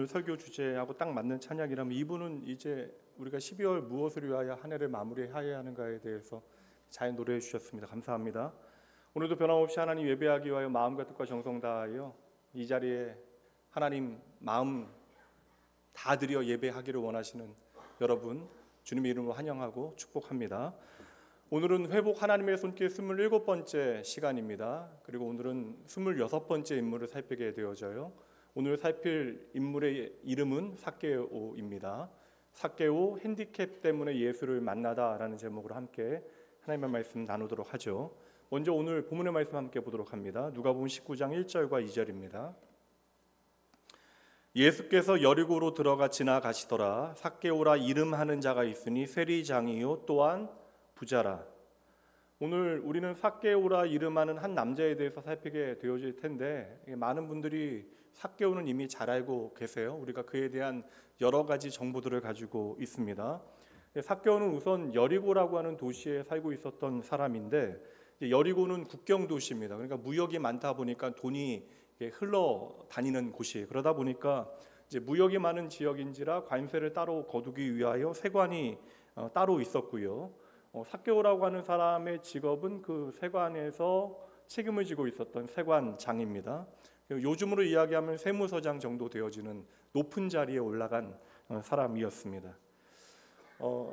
오늘 설교 주제하고 딱 맞는 찬양이라면 이분은 이제 우리가 12월 무엇을 위하여 한 해를 마무리해야 하는가에 대해서 잘 노래해 주셨습니다. 감사합니다. 오늘도 변함없이 하나님 예배하기 위하여 마음과 뜻과 정성 다하여 이 자리에 하나님 마음 다 드려 예배하기를 원하시는 여러분 주님의 이름으로 환영하고 축복합니다. 오늘은 회복 하나님의 손길 27번째 시간입니다. 그리고 오늘은 26번째 인물을 살피게 되어져요. 오늘 살필 인물의 이름은 삭개오입니다. 삭개오 핸디캡 때문에 예수를 만나다라는 제목으로 함께 하나님의 말씀 나누도록 하죠. 먼저 오늘 본문의 말씀 함께 보도록 합니다. 누가복음 19장 1절과 2절입니다. 예수께서 여리고로 들어가 지나가시더라. 삭개오라 이름하는 자가 있으니 세리장이요 또한 부자라. 오늘 우리는 삭개오라 이름하는 한 남자에 대해서 살피게 되어질 텐데 많은 분들이 삭개오는 이미 잘 알고 계세요. 우리가 그에 대한 여러 가지 정보들을 가지고 있습니다. 삭개오는 우선 여리고라고 하는 도시에 살고 있었던 사람인데 여리고는 국경 도시입니다. 그러니까 무역이 많다 보니까 돈이 흘러다니는 곳이 그러다 보니까 이제 무역이 많은 지역인지라 관세를 따로 거두기 위하여 세관이 따로 있었고요. 삭개오라고 하는 사람의 직업은 그 세관에서 책임을 지고 있었던 세관장입니다. 요즘으로 이야기하면 세무서장 정도 되어지는 높은 자리에 올라간 사람이었습니다.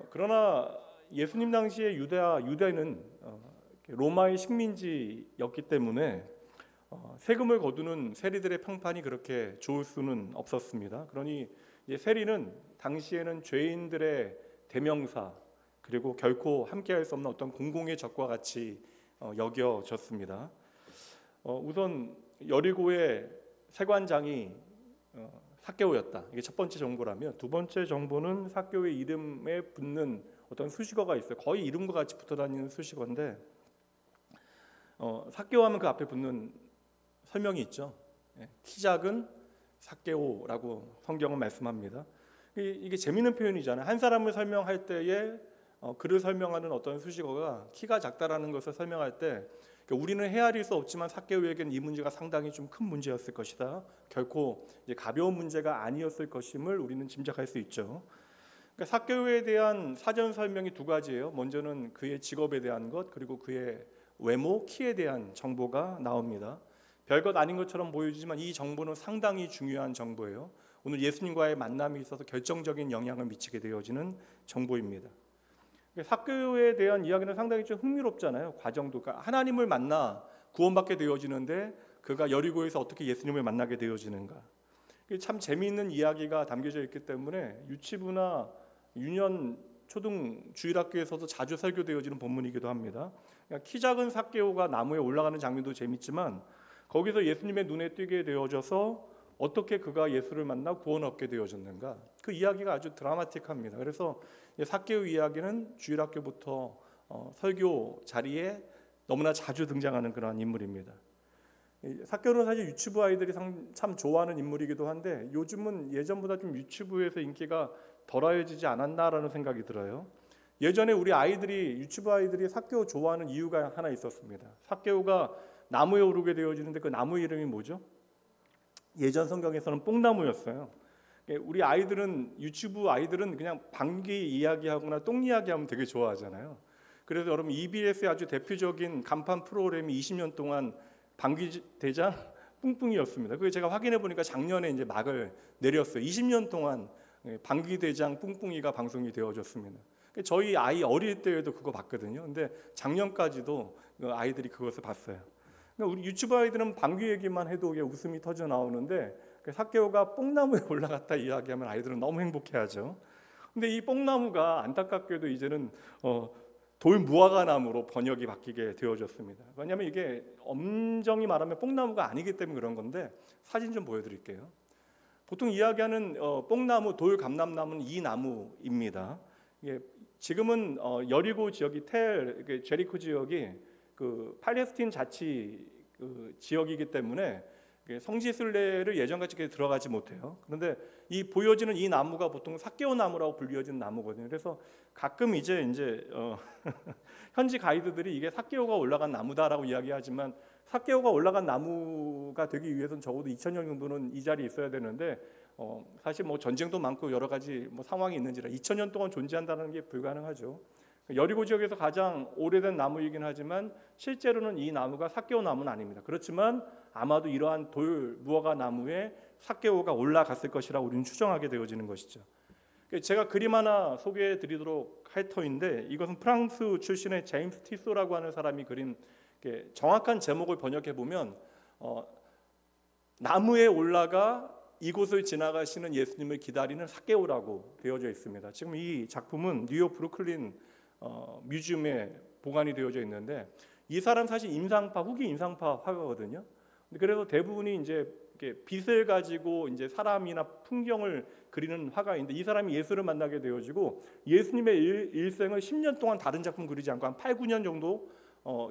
그러나 예수님 당시에 유대는 로마의 식민지였기 때문에 세금을 거두는 세리들의 평판이 그렇게 좋을 수는 없었습니다. 그러니 세리는 당시에는 죄인들의 대명사 그리고 결코 함께할 수 없는 어떤 공공의 적과 같이 여겨졌습니다. 우선 여리고의 세관장이 삭개오였다. 이게 첫 번째 정보라면 두 번째 정보는 삭개오의 이름에 붙는 어떤 수식어가 있어요. 거의 이름과 같이 붙어다니는 수식어인데 삭개오 하면 그 앞에 붙는 설명이 있죠. 키 작은 삭개오라고 성경은 말씀합니다. 이게 재미있는 표현이잖아요. 한 사람을 설명할 때에 그를 설명하는 어떤 수식어가 키가 작다라는 것을 설명할 때 우리는 헤아릴 수 없지만 삭개오에게는 이 문제가 상당히 좀 큰 문제였을 것이다. 결코 이제 가벼운 문제가 아니었을 것임을 우리는 짐작할 수 있죠. 그러니까 삭개오에 대한 사전 설명이 두 가지예요. 먼저는 그의 직업에 대한 것 그리고 그의 외모, 키에 대한 정보가 나옵니다. 별것 아닌 것처럼 보여지지만 이 정보는 상당히 중요한 정보예요. 오늘 예수님과의 만남이 있어서 결정적인 영향을 미치게 되어지는 정보입니다. 삭개오에 대한 이야기는 상당히 좀 흥미롭잖아요. 과정도 그러니까 하나님을 만나 구원받게 되어지는데 그가 여리고에서 어떻게 예수님을 만나게 되어지는가. 참 재미있는 이야기가 담겨져 있기 때문에 유치부나 유년 초등 주일학교에서도 자주 설교되어지는 본문이기도 합니다. 그러니까 키 작은 삭개오가 나무에 올라가는 장면도 재밌지만 거기서 예수님의 눈에 띄게 되어져서 어떻게 그가 예수를 만나 구원 얻게 되어졌는가. 그 이야기가 아주 드라마틱합니다. 그래서 삭개오 이야기는 주일학교부터 설교 자리에 너무나 자주 등장하는 그런 인물입니다. 삭개오는 사실 유치부 아이들이 참 좋아하는 인물이기도 한데 요즘은 예전보다 좀 유치부에서 인기가 덜해지지 않았나라는 생각이 들어요. 예전에 우리 아이들이 유치부 아이들이 삭개오 좋아하는 이유가 하나 있었습니다. 삭개오가 나무에 오르게 되어지는데 그 나무 이름이 뭐죠? 예전 성경에서는 뽕나무였어요. 우리 아이들은 유치부 아이들은 그냥 방귀 이야기하거나 똥 이야기하면 되게 좋아하잖아요. 그래서 여러분 EBS의 아주 대표적인 간판 프로그램이 20년 동안 방귀 대장 뿡뿡이었습니다. 그게 제가 확인해 보니까 작년에 이제 막을 내렸어요. 20년 동안 방귀 대장 뿡뿡이가 방송이 되어졌습니다. 저희 아이 어릴 때에도 그거 봤거든요. 근데 작년까지도 아이들이 그것을 봤어요. 우리 유치부 아이들은 방귀 얘기만 해도 웃음이 터져 나오는데 삭개오가 뽕나무에 올라갔다 이야기하면 아이들은 너무 행복해하죠. 근데 이 뽕나무가 안타깝게도 이제는 돌 무화과나무로 번역이 바뀌게 되어졌습니다. 왜냐하면 이게 엄정히 말하면 뽕나무가 아니기 때문에 그런 건데 사진 좀 보여드릴게요. 보통 이야기하는 뽕나무, 돌감람나무는 이 나무입니다. 이게 지금은 여리고 지역이 제리코 지역이 그 팔레스틴 자치 지역이기 때문에 성지순례를 예전같이 들어가지 못해요. 그런데 이 보여지는 이 나무가 보통 삭개오 나무라고 불리어지는 나무거든요. 그래서 가끔 이제 현지 가이드들이 이게 삭개오가 올라간 나무다라고 이야기하지만 삭개오가 올라간 나무가 되기 위해서는 적어도 2000년 정도는 이 자리에 있어야 되는데 사실 뭐 전쟁도 많고 여러 가지 뭐 상황이 있는지라 2000년 동안 존재한다는 게 불가능하죠. 여리고 지역에서 가장 오래된 나무이긴 하지만 실제로는 이 나무가 삭개오 나무는 아닙니다. 그렇지만 아마도 이러한 돌 무화과 나무에 삭개오가 올라갔을 것이라고 우리는 추정하게 되어지는 것이죠. 제가 그림 하나 소개해 드리도록 할 터인데, 이것은 프랑스 출신의 제임스 티소라고 하는 사람이 그린, 정확한 제목을 번역해 보면 나무에 올라가 이곳을 지나가시는 예수님을 기다리는 삭개오라고 되어져 있습니다. 지금 이 작품은 뉴욕 브루클린 뮤지엄에 보관이 되어져 있는데, 이 사람 사실 후기 인상파 화가거든요. 그래서 대부분이 이제 빛을 가지고 이제 사람이나 풍경을 그리는 화가인데, 이 사람이 예수를 만나게 되어지고 예수님의 일생을 10년 동안 다른 작품 그리지 않고 한 8, 9년 정도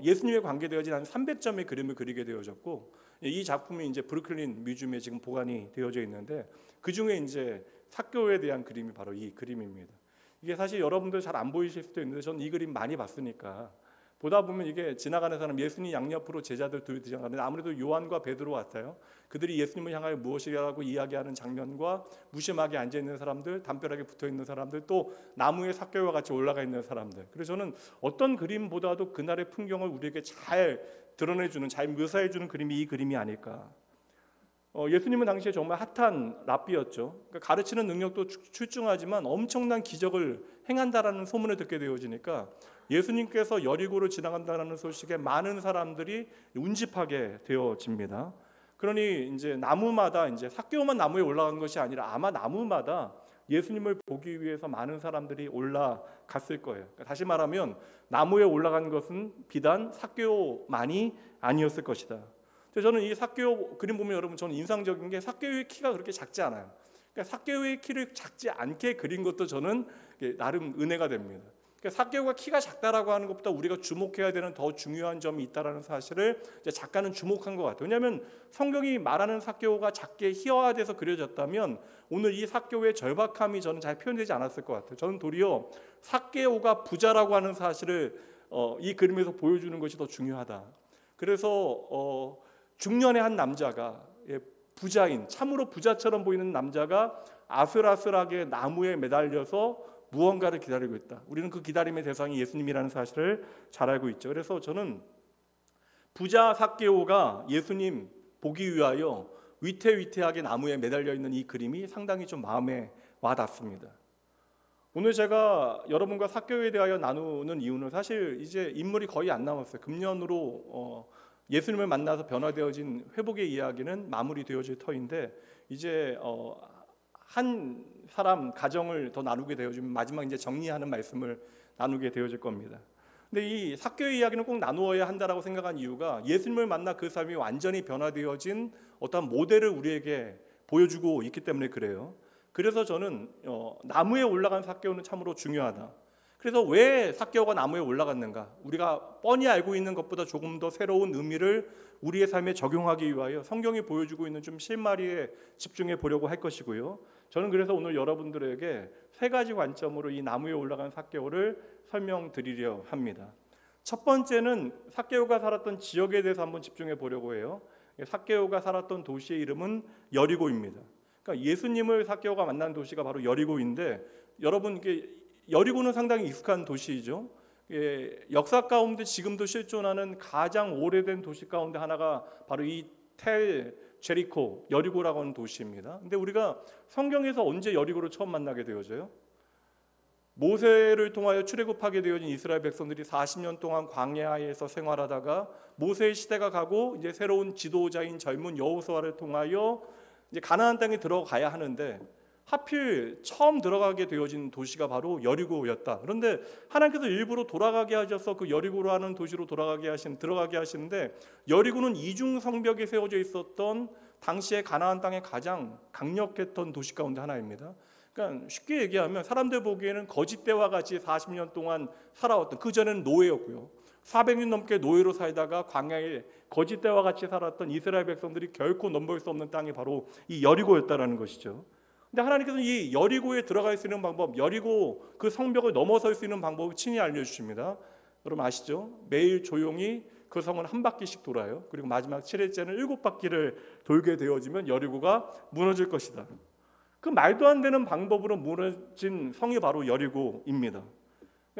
예수님에 관계되어진 한 300점의 그림을 그리게 되어졌고, 이 작품이 이제 브루클린 뮤지엄에 지금 보관이 되어져 있는데, 그 중에 이제 삭개오에 대한 그림이 바로 이 그림입니다. 이게 사실 여러분들 잘 안 보이실 수도 있는데, 저는 이 그림 많이 봤으니까 보다 보면 이게 지나가는 사람, 예수님 양옆으로 제자들 둘이 지나가는데 아무래도 요한과 베드로 같아요. 그들이 예수님을 향하여 무엇이라고 이야기하는 장면과 무심하게 앉아 있는 사람들, 담벼락에 붙어 있는 사람들, 또 나무에 삭개오와 같이 올라가 있는 사람들. 그래서 저는 어떤 그림보다도 그날의 풍경을 우리에게 잘 드러내주는, 잘 묘사해주는 그림이 이 그림이 아닐까. 예수님은 당시에 정말 핫한 랍비였죠. 그러니까 가르치는 능력도 출중하지만 엄청난 기적을 행한다라는 소문을 듣게 되어지니까 예수님께서 여리고를 지나간다는 소식에 많은 사람들이 운집하게 되어집니다. 그러니 이제 나무마다, 이제 삭개오만 나무에 올라간 것이 아니라 아마 나무마다 예수님을 보기 위해서 많은 사람들이 올라갔을 거예요. 그러니까 다시 말하면 나무에 올라간 것은 비단 삭개오만이 아니었을 것이다. 저는 이 삭개오 그림 보면 여러분, 저는 인상적인 게 삭개오의 키가 그렇게 작지 않아요. 그러니까 삭개오의 키를 작지 않게 그린 것도 저는 나름 은혜가 됩니다. 그러니까 삭개오가 키가 작다라고 하는 것보다 우리가 주목해야 되는 더 중요한 점이 있다라는 사실을 이제 작가는 주목한 것 같아요. 왜냐하면 성경이 말하는 삭개오가 작게 희화화돼서 그려졌다면 오늘 이 삭개오의 절박함이 저는 잘 표현되지 않았을 것 같아요. 저는 도리어 삭개오가 부자라고 하는 사실을 이 그림에서 보여주는 것이 더 중요하다. 그래서 중년의 한 남자가, 부자인, 참으로 부자처럼 보이는 남자가 아슬아슬하게 나무에 매달려서 무언가를 기다리고 있다. 우리는 그 기다림의 대상이 예수님이라는 사실을 잘 알고 있죠. 그래서 저는 부자 삭개오가 예수님 보기 위하여 위태위태하게 나무에 매달려 있는 이 그림이 상당히 좀 마음에 와닿습니다. 오늘 제가 여러분과 삭개오에 대하여 나누는 이유는 사실 이제 인물이 거의 안 남았어요. 금년으로 예수님을 만나서 변화되어진 회복의 이야기는 마무리되어질 터인데, 이제 한 사람 가정을 더 나누게 되어지면 마지막 이제 정리하는 말씀을 나누게 되어질 겁니다. 근데 이 삭개오의 이야기는 꼭 나누어야 한다라고 생각한 이유가, 예수님을 만나 그 사람이 완전히 변화되어진 어떤 모델을 우리에게 보여주고 있기 때문에 그래요. 그래서 저는 나무에 올라간 삭개오는 참으로 중요하다. 그래서 왜 삭개오가 나무에 올라갔는가? 우리가 뻔히 알고 있는 것보다 조금 더 새로운 의미를 우리의 삶에 적용하기 위하여 성경이 보여주고 있는 좀 실마리에 집중해 보려고 할 것이고요. 저는 그래서 오늘 여러분들에게 세 가지 관점으로 이 나무에 올라간 삭개오를 설명드리려 합니다. 첫 번째는 삭개오가 살았던 지역에 대해서 한번 집중해 보려고 해요. 삭개오가 살았던 도시의 이름은 여리고입니다. 그러니까 예수님을 삭개오가 만난 도시가 바로 여리고인데, 여러분 이게 여리고는 상당히 익숙한 도시이죠. 역사 가운데 지금도 실존하는 가장 오래된 도시 가운데 하나가 바로 이 텔 제리코 여리고라고 하는 도시입니다. 근데 우리가 성경에서 언제 여리고를 처음 만나게 되어져요? 모세를 통하여 출애굽하게 되어진 이스라엘 백성들이 40년 동안 광야에서 생활하다가 모세의 시대가 가고 이제 새로운 지도자인 젊은 여호수아를 통하여 이제 가나안 땅에 들어가야 하는데, 하필 처음 들어가게 되어진 도시가 바로 여리고였다. 그런데 하나님께서 일부러 돌아가게 하셔서 그 여리고로 하는 도시로 들어가게 하시는데, 여리고는 이중 성벽에 세워져 있었던 당시의 가나안 땅의 가장 강력했던 도시 가운데 하나입니다. 그러니까 쉽게 얘기하면 사람들 보기에는 거짓대와 같이 40년 동안 살아왔던, 그 전에는 노예였고요. 400년 넘게 노예로 살다가 광야에 거짓대와 같이 살았던 이스라엘 백성들이 결코 넘볼 수 없는 땅이 바로 이 여리고였다라는 것이죠. 근데 하나님께서는 이 여리고에 들어갈 수 있는 방법, 여리고 그 성벽을 넘어설 수 있는 방법을 친히 알려주십니다. 여러분 아시죠? 매일 조용히 그 성은 한 바퀴씩 돌아요. 그리고 마지막 7일째는 7바퀴를 돌게 되어지면 여리고가 무너질 것이다. 그 말도 안 되는 방법으로 무너진 성이 바로 여리고입니다.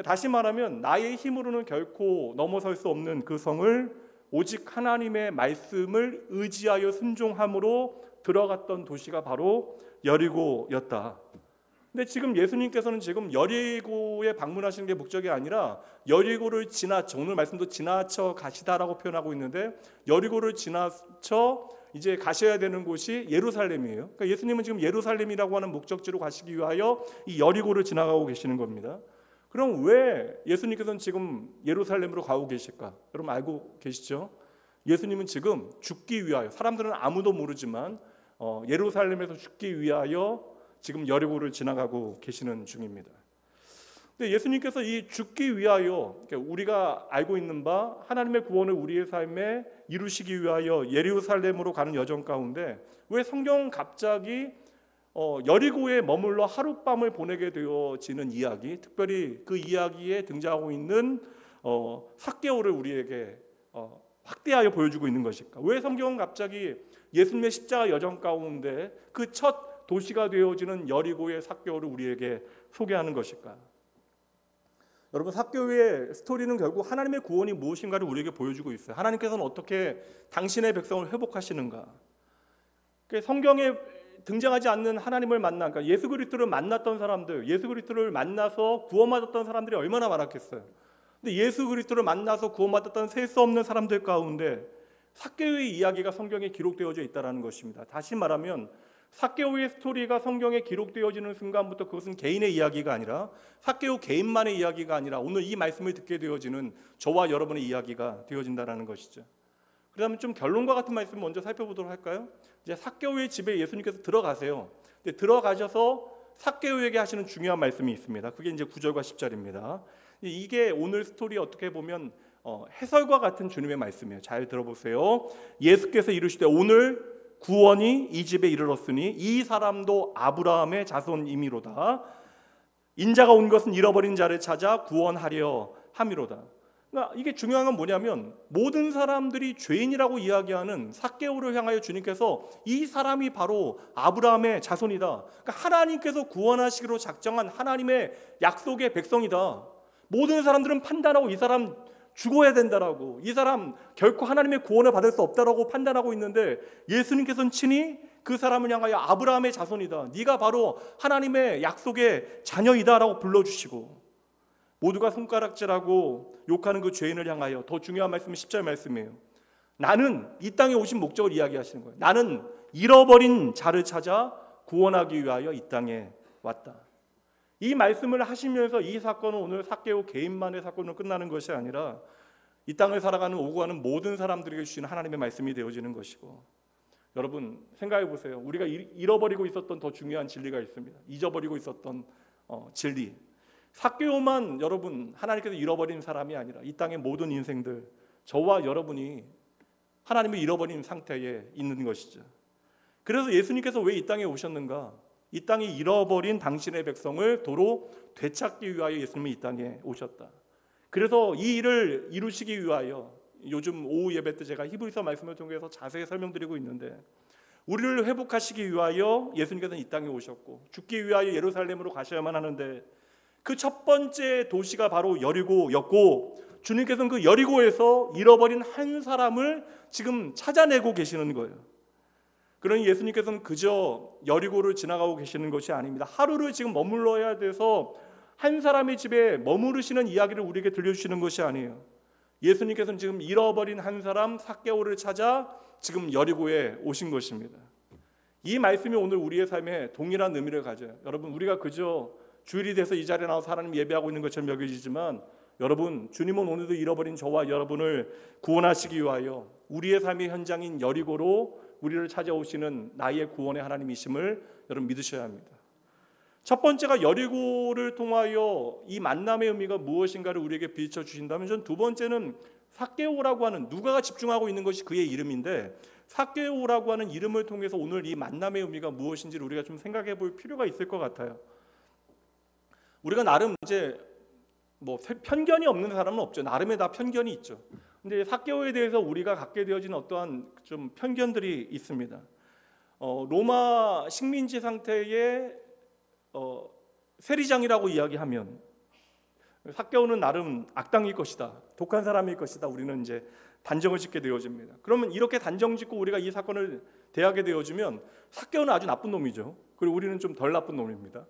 다시 말하면 나의 힘으로는 결코 넘어설 수 없는 그 성을 오직 하나님의 말씀을 의지하여 순종함으로 들어갔던 도시가 바로 여리고였다. 근데 지금 예수님께서는 지금 여리고에 방문하시는 게 목적이 아니라 여리고를 지나쳐, 오늘 말씀도 지나쳐 가시다라고 표현하고 있는데 여리고를 지나쳐 이제 가셔야 되는 곳이 예루살렘이에요. 그러니까 예수님은 지금 예루살렘이라고 하는 목적지로 가시기 위하여 이 여리고를 지나가고 계시는 겁니다. 그럼 왜 예수님께서는 지금 예루살렘으로 가고 계실까? 여러분 알고 계시죠? 예수님은 지금 죽기 위하여, 사람들은 아무도 모르지만 예루살렘에서 죽기 위하여 지금 여리고를 지나가고 계시는 중입니다. 근데 예수님께서 이 죽기 위하여, 우리가 알고 있는 바 하나님의 구원을 우리의 삶에 이루시기 위하여 예루살렘으로 가는 여정 가운데 왜 성경은 갑자기 여리고에 머물러 하룻밤을 보내게 되어지는 이야기, 특별히 그 이야기에 등장하고 있는 삭개오를 우리에게 확대하여 보여주고 있는 것일까? 왜 성경은 갑자기 예수님의 십자가 여정 가운데 그 첫 도시가 되어지는 여리고의 삭개오를 우리에게 소개하는 것일까? 여러분, 삭개오의 스토리는 결국 하나님의 구원이 무엇인가를 우리에게 보여주고 있어요. 하나님께서는 어떻게 당신의 백성을 회복하시는가? 성경에 등장하지 않는 하나님을 만난, 그러니까 예수 그리스도를 만났던 사람들, 예수 그리스도를 만나서 구원받았던 사람들이 얼마나 많았겠어요. 근데 예수 그리스도를 만나서 구원받았던 셀 수 없는 사람들 가운데 삭개오의 이야기가 성경에 기록되어져 있다는 것입니다. 다시 말하면 삭개오의 스토리가 성경에 기록되어지는 순간부터 그것은 개인의 이야기가 아니라, 삭개오 개인만의 이야기가 아니라 오늘 이 말씀을 듣게 되어지는 저와 여러분의 이야기가 되어진다는 것이죠. 그다음에 좀 결론과 같은 말씀 먼저 살펴보도록 할까요? 이제 삭개오의 집에 예수님께서 들어가세요. 근데 들어가셔서 삭개오에게 하시는 중요한 말씀이 있습니다. 그게 이제 9절과 10절입니다. 이게 오늘 스토리 어떻게 보면 해설과 같은 주님의 말씀이에요. 잘 들어보세요. 예수께서 이르시되 오늘 구원이 이 집에 이르렀으니 이 사람도 아브라함의 자손이미로다. 인자가 온 것은 잃어버린 자를 찾아 구원하려 함이로다. 그러니까 이게 중요한 건 뭐냐면 모든 사람들이 죄인이라고 이야기하는 삭개오를 향하여 주님께서 이 사람이 바로 아브라함의 자손이다. 그러니까 하나님께서 구원하시기로 작정한 하나님의 약속의 백성이다. 모든 사람들은 판단하고 이 사람 죽어야 된다라고, 이 사람 결코 하나님의 구원을 받을 수 없다라고 판단하고 있는데 예수님께서는 친히 그 사람을 향하여 아브라함의 자손이다, 네가 바로 하나님의 약속의 자녀이다라고 불러주시고, 모두가 손가락질하고 욕하는 그 죄인을 향하여 더 중요한 말씀은 10절 말씀이에요. 나는 이 땅에 오신 목적을 이야기하시는 거예요. 나는 잃어버린 자를 찾아 구원하기 위하여 이 땅에 왔다. 이 말씀을 하시면서 이 사건은 오늘 삭개오 개인만의 사건으로 끝나는 것이 아니라 이 땅을 살아가는 오고 가는 모든 사람들에게 주시는 하나님의 말씀이 되어지는 것이고, 여러분 생각해 보세요. 우리가 잃어버리고 있었던 더 중요한 진리가 있습니다. 잊어버리고 있었던 진리. 삭개오만 여러분 하나님께서 잃어버린 사람이 아니라 이 땅의 모든 인생들, 저와 여러분이 하나님을 잃어버린 상태에 있는 것이죠. 그래서 예수님께서 왜 이 땅에 오셨는가? 이 땅에 잃어버린 당신의 백성을 도로 되찾기 위하여 예수님이 이 땅에 오셨다. 그래서 이 일을 이루시기 위하여 요즘 오후 예배 때 제가 히브리서 말씀을 통해서 자세히 설명드리고 있는데, 우리를 회복하시기 위하여 예수님께서는 이 땅에 오셨고 죽기 위하여 예루살렘으로 가셔야만 하는데 그 첫 번째 도시가 바로 여리고였고, 주님께서는 그 여리고에서 잃어버린 한 사람을 지금 찾아내고 계시는 거예요. 그러니 예수님께서는 그저 여리고를 지나가고 계시는 것이 아닙니다. 하루를 지금 머물러야 돼서 한 사람의 집에 머무르시는 이야기를 우리에게 들려주시는 것이 아니에요. 예수님께서는 지금 잃어버린 한 사람 삭개오를 찾아 지금 여리고에 오신 것입니다. 이 말씀이 오늘 우리의 삶에 동일한 의미를 가져요. 여러분, 우리가 그저 주일이 돼서 이 자리에 나와서 하나님 예배하고 있는 것처럼 여겨지지만, 여러분, 주님은 오늘도 잃어버린 저와 여러분을 구원하시기 위하여 우리의 삶의 현장인 여리고로 우리를 찾아오시는 나의 구원의 하나님이심을 여러분 믿으셔야 합니다. 첫 번째가 여리고를 통하여 이 만남의 의미가 무엇인가를 우리에게 비춰 주신다면, 전 두 번째는 삭개오라고 하는, 누가가 집중하고 있는 것이 그의 이름인데 삭개오라고 하는 이름을 통해서 오늘 이 만남의 의미가 무엇인지를 우리가 좀 생각해 볼 필요가 있을 것 같아요. 우리가 나름 이제 뭐 편견이 없는 사람은 없죠. 나름의 다 편견이 있죠. 근데 삭개오에 대해서 우리가 갖게 되어진 어떠한 좀 편견들이 있습니다. 로마 식민지 상태의 세리장이라고 이야기하면 삭개오는 나름 악당일 것이다, 독한 사람일 것이다, 우리는 이제 단정을 짓게 되어집니다. 그러면 이렇게 단정 짓고 우리가 이 사건을 대하게 되어지면 삭개오는 아주 나쁜 놈이죠. 그리고 우리는 좀 덜 나쁜 놈입니다.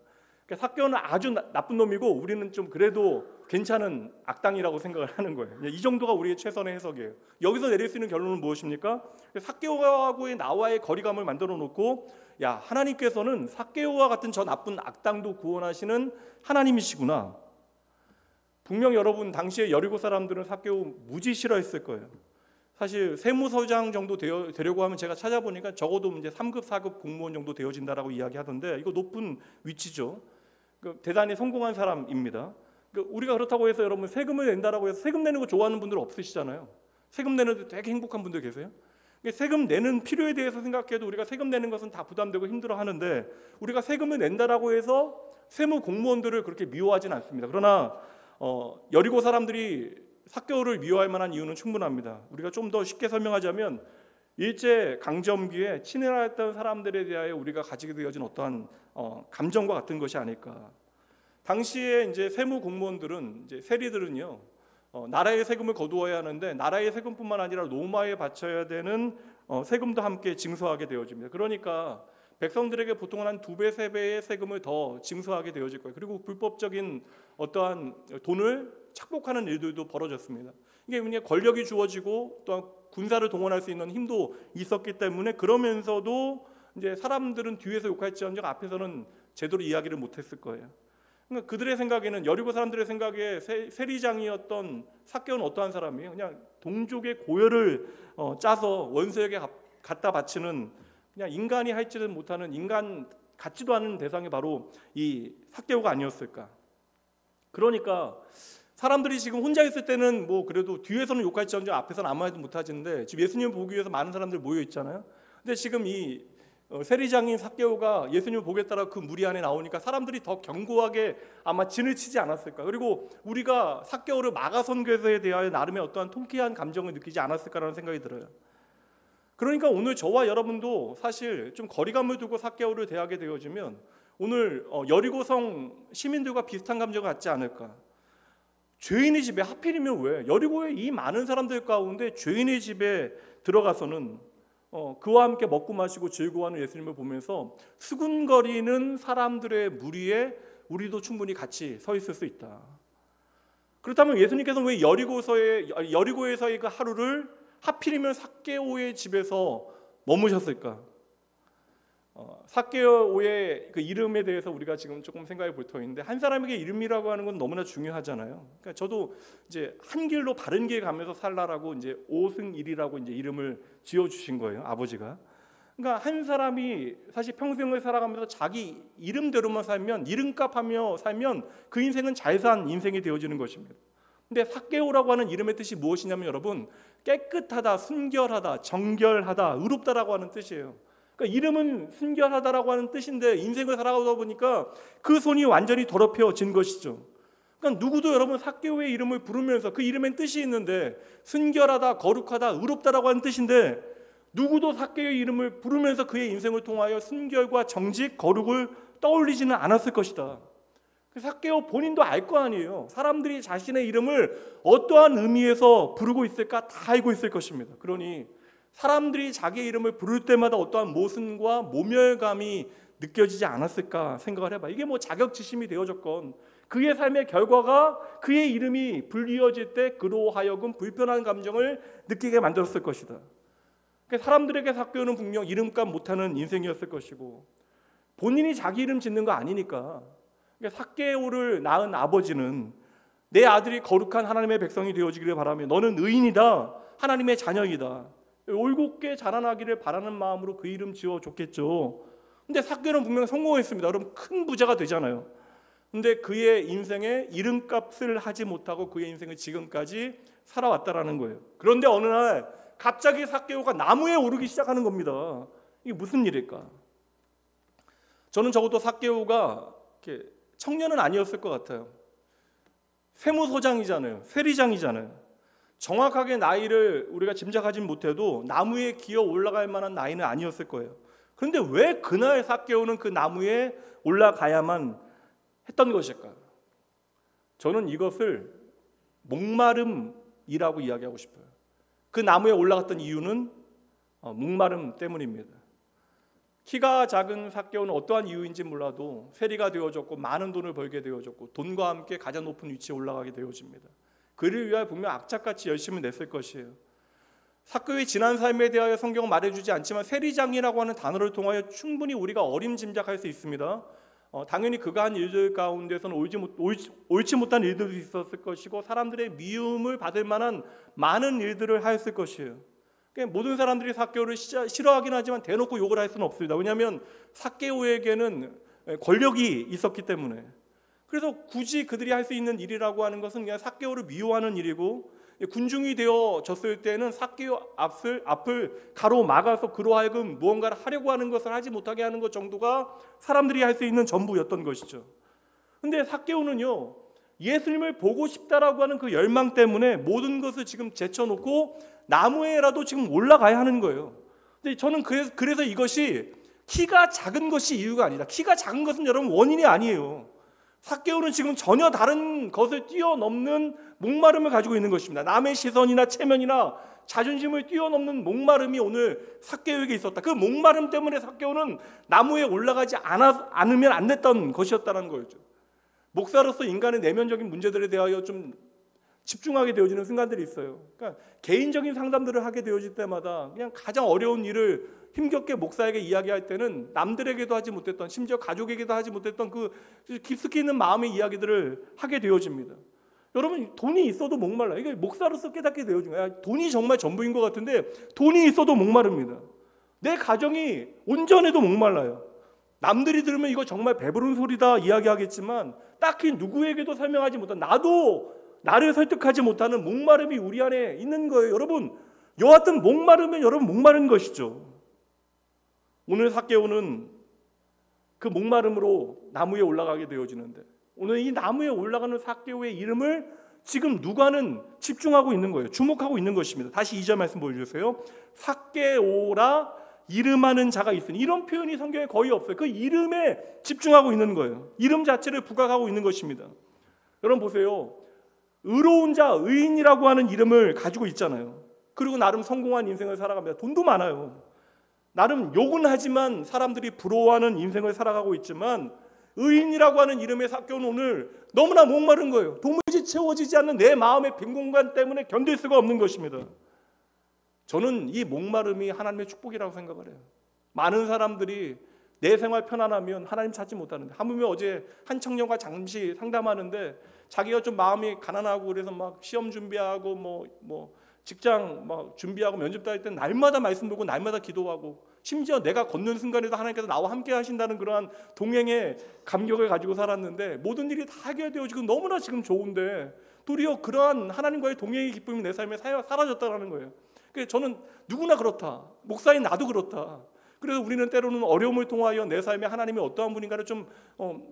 그러니까 삭개오는 아주 나쁜 놈이고 우리는 좀 그래도 괜찮은 악당이라고 생각을 하는 거예요. 이 정도가 우리의 최선의 해석이에요. 여기서 내릴 수 있는 결론은 무엇입니까? 삭개오하고의 나와의 거리감을 만들어 놓고, 야, 하나님께서는 삭개오와 같은 저 나쁜 악당도 구원하시는 하나님이시구나. 분명 여러분 당시에 여리고 사람들은 삭개오 무지 싫어했을 거예요. 사실 세무서장 정도 되려고 하면 제가 찾아보니까 적어도 이제 3급, 4급 공무원 정도 되어진다라고 이야기하던데, 이거 높은 위치죠. 대단히 성공한 사람입니다. 우리가 그렇다고 해서 여러분 세금을 낸다라고 해서 세금 내는 거 좋아하는 분들 없으시잖아요. 세금 내는데 되게 행복한 분들 계세요. 세금 내는 필요에 대해서 생각해도 우리가 세금 내는 것은 다 부담되고 힘들어하는데, 우리가 세금을 낸다라고 해서 세무 공무원들을 그렇게 미워하진 않습니다. 그러나 여리고 사람들이 삭개오를 미워할 만한 이유는 충분합니다. 우리가 좀 더 쉽게 설명하자면 일제 강점기에 친일하였던 사람들에 대하여 우리가 가지게 되어진 어떠한 감정과 같은 것이 아닐까. 당시에 이제 세무 공무원들은, 이제 세리들은요, 나라의 세금을 거두어야 하는데 나라의 세금뿐만 아니라 로마에 바쳐야 되는 세금도 함께 징수하게 되어집니다. 그러니까 백성들에게 보통은 한 2배, 3배의 세금을 더 징수하게 되어질 거예요. 그리고 불법적인 어떠한 돈을 착복하는 일들도 벌어졌습니다. 이게 그냥 권력이 주어지고 또한 군사를 동원할 수 있는 힘도 있었기 때문에, 그러면서도 이제 사람들은 뒤에서 욕할지언정 앞에서는 제대로 이야기를 못했을 거예요. 그러니까 그들의 생각에는, 여리고 사람들의 생각에 세리장이었던 삭개오는 어떠한 사람이에요? 그냥 동족의 고열을 짜서 원수에게 갖다 바치는, 그냥 인간이 할지는 못하는, 인간 같지도 않은 대상이 바로 이 삭개오가 아니었을까. 그러니까 사람들이 지금 혼자 있을 때는 뭐 그래도 뒤에서는 욕할지언정 앞에서는 아무 말도 못하지는데, 지금 예수님을 보기 위해서 많은 사람들 모여 있잖아요. 근데 지금 이 세리장인 삭개오가 예수님을 보겠다라고 그 무리 안에 나오니까 사람들이 더 견고하게 아마 진을 치지 않았을까. 그리고 우리가 삭개오를 막아선 것에 대하여 나름의 어떠한 통쾌한 감정을 느끼지 않았을까라는 생각이 들어요. 그러니까 오늘 저와 여러분도 사실 좀 거리감을 두고 삭개오를 대하게 되어지면 오늘 여리고성 시민들과 비슷한 감정을 갖지 않을까. 죄인의 집에, 하필이면 왜 여리고의 이 많은 사람들 가운데 죄인의 집에 들어가서는 그와 함께 먹고 마시고 즐거워하는 예수님을 보면서 수군거리는 사람들의 무리에 우리도 충분히 같이 서 있을 수 있다. 그렇다면 예수님께서는 왜 여리고에서의 그 하루를 하필이면 삭개오의 집에서 머무셨을까? 삭개오의 그 이름에 대해서 우리가 지금 조금 생각해 볼 터인데, 한 사람에게 이름이라고 하는 건 너무나 중요하잖아요. 그러니까 저도 이제 한 길로 바른 길 가면서 살라라고 이제 오승일이라고 이제 이름을 지어 주신 거예요, 아버지가. 그러니까 한 사람이 사실 평생을 살아가면서 자기 이름대로만 살면, 이름값하며 살면 그 인생은 잘 산 인생이 되어지는 것입니다. 근데 삭개오라고 하는 이름의 뜻이 무엇이냐면 여러분, 깨끗하다, 순결하다, 정결하다, 의롭다라고 하는 뜻이에요. 그러니까 이름은 순결하다라고 하는 뜻인데 인생을 살아가다 보니까 그 손이 완전히 더럽혀진 것이죠. 그러니까 누구도 여러분 삭개오의 이름을 부르면서 그 이름엔 뜻이 있는데, 순결하다, 거룩하다, 의롭다라고 하는 뜻인데, 누구도 삭개오의 이름을 부르면서 그의 인생을 통하여 순결과 정직, 거룩을 떠올리지는 않았을 것이다. 삭개오 본인도 알 거 아니에요. 사람들이 자신의 이름을 어떠한 의미에서 부르고 있을까 다 알고 있을 것입니다. 그러니 사람들이 자기의 이름을 부를 때마다 어떠한 모순과 모멸감이 느껴지지 않았을까 생각을 해봐. 이게 뭐 자격지심이 되어졌건 그의 삶의 결과가 그의 이름이 불리어질 때 그로 하여금 불편한 감정을 느끼게 만들었을 것이다. 그러니까 사람들에게 삭개오는 분명 이름값 못하는 인생이었을 것이고, 본인이 자기 이름 짓는 거 아니니까. 그러니까 삭개오를 낳은 아버지는 내 아들이 거룩한 하나님의 백성이 되어지기를 바라며 너는 의인이다, 하나님의 자녀이다, 올곧게 자라나기를 바라는 마음으로 그 이름 지어줬겠죠. 근데 삭개오는 분명 성공했습니다. 여러분 큰 부자가 되잖아요. 근데 그의 인생에 이름값을 하지 못하고 그의 인생을 지금까지 살아왔다라는 거예요. 그런데 어느 날 갑자기 삭개오가 나무에 오르기 시작하는 겁니다. 이게 무슨 일일까? 저는 적어도 삭개오가 이렇게 청년은 아니었을 것 같아요. 세무서장이잖아요. 세리장이잖아요. 정확하게 나이를 우리가 짐작하진 못해도 나무에 기어 올라갈 만한 나이는 아니었을 거예요. 그런데 왜 그날 삭개오는 그 나무에 올라가야만 했던 것일까? 저는 이것을 목마름이라고 이야기하고 싶어요. 그 나무에 올라갔던 이유는 목마름 때문입니다. 키가 작은 삭개오는 어떠한 이유인지 몰라도 세리가 되어졌고 많은 돈을 벌게 되어졌고 돈과 함께 가장 높은 위치에 올라가게 되어집니다. 그를 위하여 분명 악착같이 열심히 냈을 것이에요. 삭개오의 지난 삶에 대하여 성경은 말해주지 않지만 세리장이라고 하는 단어를 통하여 충분히 우리가 어림짐작할 수 있습니다. 당연히 그가 한 일들 가운데서는 옳지 못한 일들도 있었을 것이고 사람들의 미움을 받을 만한 많은 일들을 하였을 것이에요. 그러니까 모든 사람들이 삭개오를 싫어하긴 하지만 대놓고 욕을 할 수는 없습니다. 왜냐하면 삭개오에게는 권력이 있었기 때문에. 그래서 굳이 그들이 할 수 있는 일이라고 하는 것은 그냥 삭개오를 미워하는 일이고, 군중이 되어졌을 때는 삭개오 앞을 가로막아서 그로 하여금 무언가를 하려고 하는 것을 하지 못하게 하는 것 정도가 사람들이 할 수 있는 전부였던 것이죠. 그런데 삭개오는요, 예수님을 보고 싶다라고 하는 그 열망 때문에 모든 것을 지금 제쳐놓고 나무에라도 지금 올라가야 하는 거예요. 근데 저는 그래서 이것이 키가 작은 것이 이유가 아니다. 키가 작은 것은 여러분 원인이 아니에요. 삭개오는 지금 전혀 다른 것을 뛰어넘는 목마름을 가지고 있는 것입니다. 남의 시선이나 체면이나 자존심을 뛰어넘는 목마름이 오늘 삭개오에게 있었다. 그 목마름 때문에 삭개오는 나무에 올라가지 않으면 안 됐던 것이었다는 거였죠. 목사로서 인간의 내면적인 문제들에 대하여 좀 집중하게 되어지는 순간들이 있어요. 그러니까 개인적인 상담들을 하게 되어질 때마다 그냥 가장 어려운 일을 힘겹게 목사에게 이야기할 때는 남들에게도 하지 못했던, 심지어 가족에게도 하지 못했던 그 깊숙이 있는 마음의 이야기들을 하게 되어집니다. 여러분, 돈이 있어도 목말라. 이게 목사로서 깨닫게 되어진 거야. 돈이 정말 전부인 것 같은데 돈이 있어도 목마릅니다. 내 가정이 온전해도 목말라요. 남들이 들으면 이거 정말 배부른 소리다 이야기하겠지만 딱히 누구에게도 설명하지 못한, 나도 나를 설득하지 못하는 목마름이 우리 안에 있는 거예요. 여러분, 여하튼 목마르면 여러분 목마른 것이죠. 오늘 삭개오는 그 목마름으로 나무에 올라가게 되어지는데, 오늘 이 나무에 올라가는 삭개오의 이름을 지금 누가는 집중하고 있는 거예요. 주목하고 있는 것입니다. 다시 2절 말씀 보여주세요. 삭개오라 이름하는 자가 있으니, 이런 표현이 성경에 거의 없어요. 그 이름에 집중하고 있는 거예요. 이름 자체를 부각하고 있는 것입니다. 여러분 보세요. 의로운 자, 의인이라고 하는 이름을 가지고 있잖아요. 그리고 나름 성공한 인생을 살아갑니다. 돈도 많아요. 나름 욕은 하지만 사람들이 부러워하는 인생을 살아가고 있지만, 의인이라고 하는 이름의 삭개오는 오늘 너무나 목마른 거예요. 도무지 채워지지 않는 내 마음의 빈 공간 때문에 견딜 수가 없는 것입니다. 저는 이 목마름이 하나님의 축복이라고 생각을 해요. 많은 사람들이 내 생활 편안하면 하나님 찾지 못하는데, 하물며 어제 한 청년과 잠시 상담하는데 자기가 좀 마음이 가난하고 그래서 막 시험 준비하고 뭐 직장 막 준비하고 면접 달 때 날마다 말씀 보고 날마다 기도하고, 심지어 내가 걷는 순간에도 하나님께서 나와 함께 하신다는 그러한 동행의 감격을 가지고 살았는데, 모든 일이 다 해결되어지고 너무나 지금 좋은데 도리어 그러한 하나님과의 동행의 기쁨이 내 삶에 사라졌다는 거예요. 그래서 저는 누구나 그렇다, 목사인 나도 그렇다. 그래서 우리는 때로는 어려움을 통하여 내 삶에 하나님이 어떠한 분인가를 좀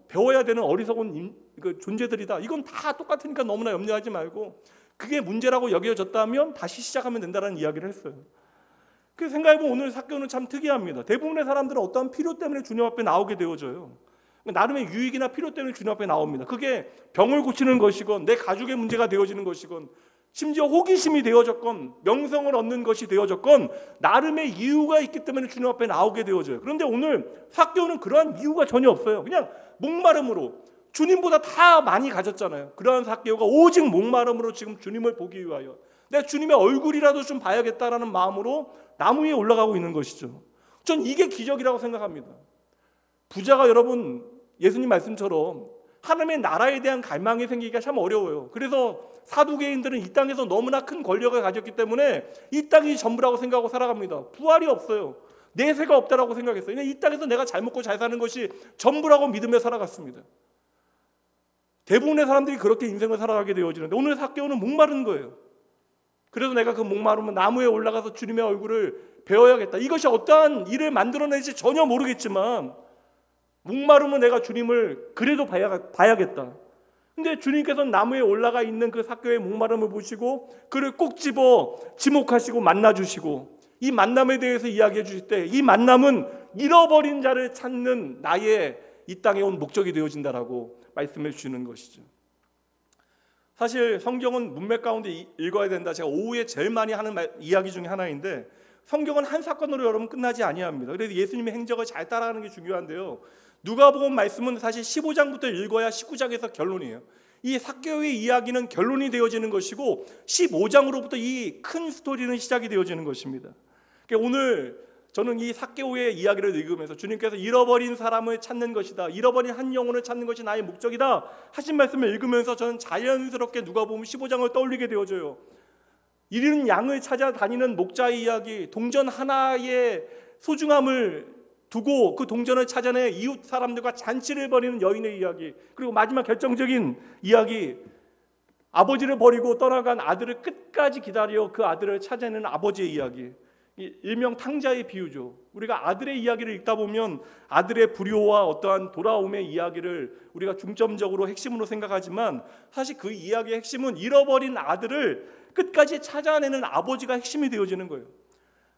배워야 되는 어리석은 존재들이다. 이건 다 똑같으니까 너무나 염려하지 말고, 그게 문제라고 여겨졌다면 다시 시작하면 된다는 이야기를 했어요. 그 생각해보면 오늘 삭개오는 참 특이합니다. 대부분의 사람들은 어떠한 필요 때문에 주님 앞에 나오게 되어져요. 나름의 유익이나 필요 때문에 주님 앞에 나옵니다. 그게 병을 고치는 것이건, 내 가족의 문제가 되어지는 것이건, 심지어 호기심이 되어졌건, 명성을 얻는 것이 되어졌건, 나름의 이유가 있기 때문에 주님 앞에 나오게 되어져요. 그런데 오늘 삭개오는 그러한 이유가 전혀 없어요. 그냥 목마름으로, 주님보다 다 많이 가졌잖아요. 그러한 삭개오가 오직 목마름으로 지금 주님을 보기 위하여, 내가 주님의 얼굴이라도 좀 봐야겠다라는 마음으로 나무 위에 올라가고 있는 것이죠. 전 이게 기적이라고 생각합니다. 부자가 여러분 예수님 말씀처럼 하나님의 나라에 대한 갈망이 생기기가 참 어려워요. 그래서 사두개인들은 이 땅에서 너무나 큰 권력을 가졌기 때문에 이 땅이 전부라고 생각하고 살아갑니다. 부활이 없어요. 내세가 없다라고 생각했어요. 그냥 이 땅에서 내가 잘 먹고 잘 사는 것이 전부라고 믿으며 살아갔습니다. 대부분의 사람들이 그렇게 인생을 살아가게 되어지는데, 오늘 삭개오는 목마른 거예요. 그래서 내가 그 목마름은 나무에 올라가서 주님의 얼굴을 배워야겠다. 이것이 어떠한 일을 만들어낼지 전혀 모르겠지만 목마름은 내가 주님을 그래도 봐야겠다. 근데 주님께서는 나무에 올라가 있는 그 삭개오의 목마름을 보시고 그를 꼭 집어 지목하시고 만나주시고, 이 만남에 대해서 이야기해 주실 때 이 만남은 잃어버린 자를 찾는 나의 이 땅에 온 목적이 되어진다라고 말씀해 주시는 것이죠. 사실 성경은 문맥 가운데 읽어야 된다. 제가 오후에 제일 많이 하는 이야기 중에 하나인데 성경은 한 사건으로 여러분 끝나지 아니합니다. 그래서 예수님의 행적을 잘 따라가는 게 중요한데요. 누가복음 말씀은 사실 15장부터 읽어야 19장에서 결론이에요. 이 삭개오의 이야기는 결론이 되어지는 것이고 15장으로부터 이 큰 스토리는 시작이 되어지는 것입니다. 그러니까 오늘 저는 이 삭개오의 이야기를 읽으면서 주님께서 잃어버린 사람을 찾는 것이다, 잃어버린 한 영혼을 찾는 것이 나의 목적이다 하신 말씀을 읽으면서 저는 자연스럽게 누가복음 15장을 떠올리게 되어져요. 잃은 양을 찾아다니는 목자의 이야기, 동전 하나의 소중함을 두고 그 동전을 찾아내 이웃 사람들과 잔치를 벌이는 여인의 이야기, 그리고 마지막 결정적인 이야기, 아버지를 버리고 떠나간 아들을 끝까지 기다려 그 아들을 찾아내는 아버지의 이야기, 일명 탕자의 비유죠. 우리가 아들의 이야기를 읽다 보면 아들의 불효와 어떠한 돌아옴의 이야기를 우리가 중점적으로 핵심으로 생각하지만 사실 그 이야기의 핵심은 잃어버린 아들을 끝까지 찾아내는 아버지가 핵심이 되어지는 거예요.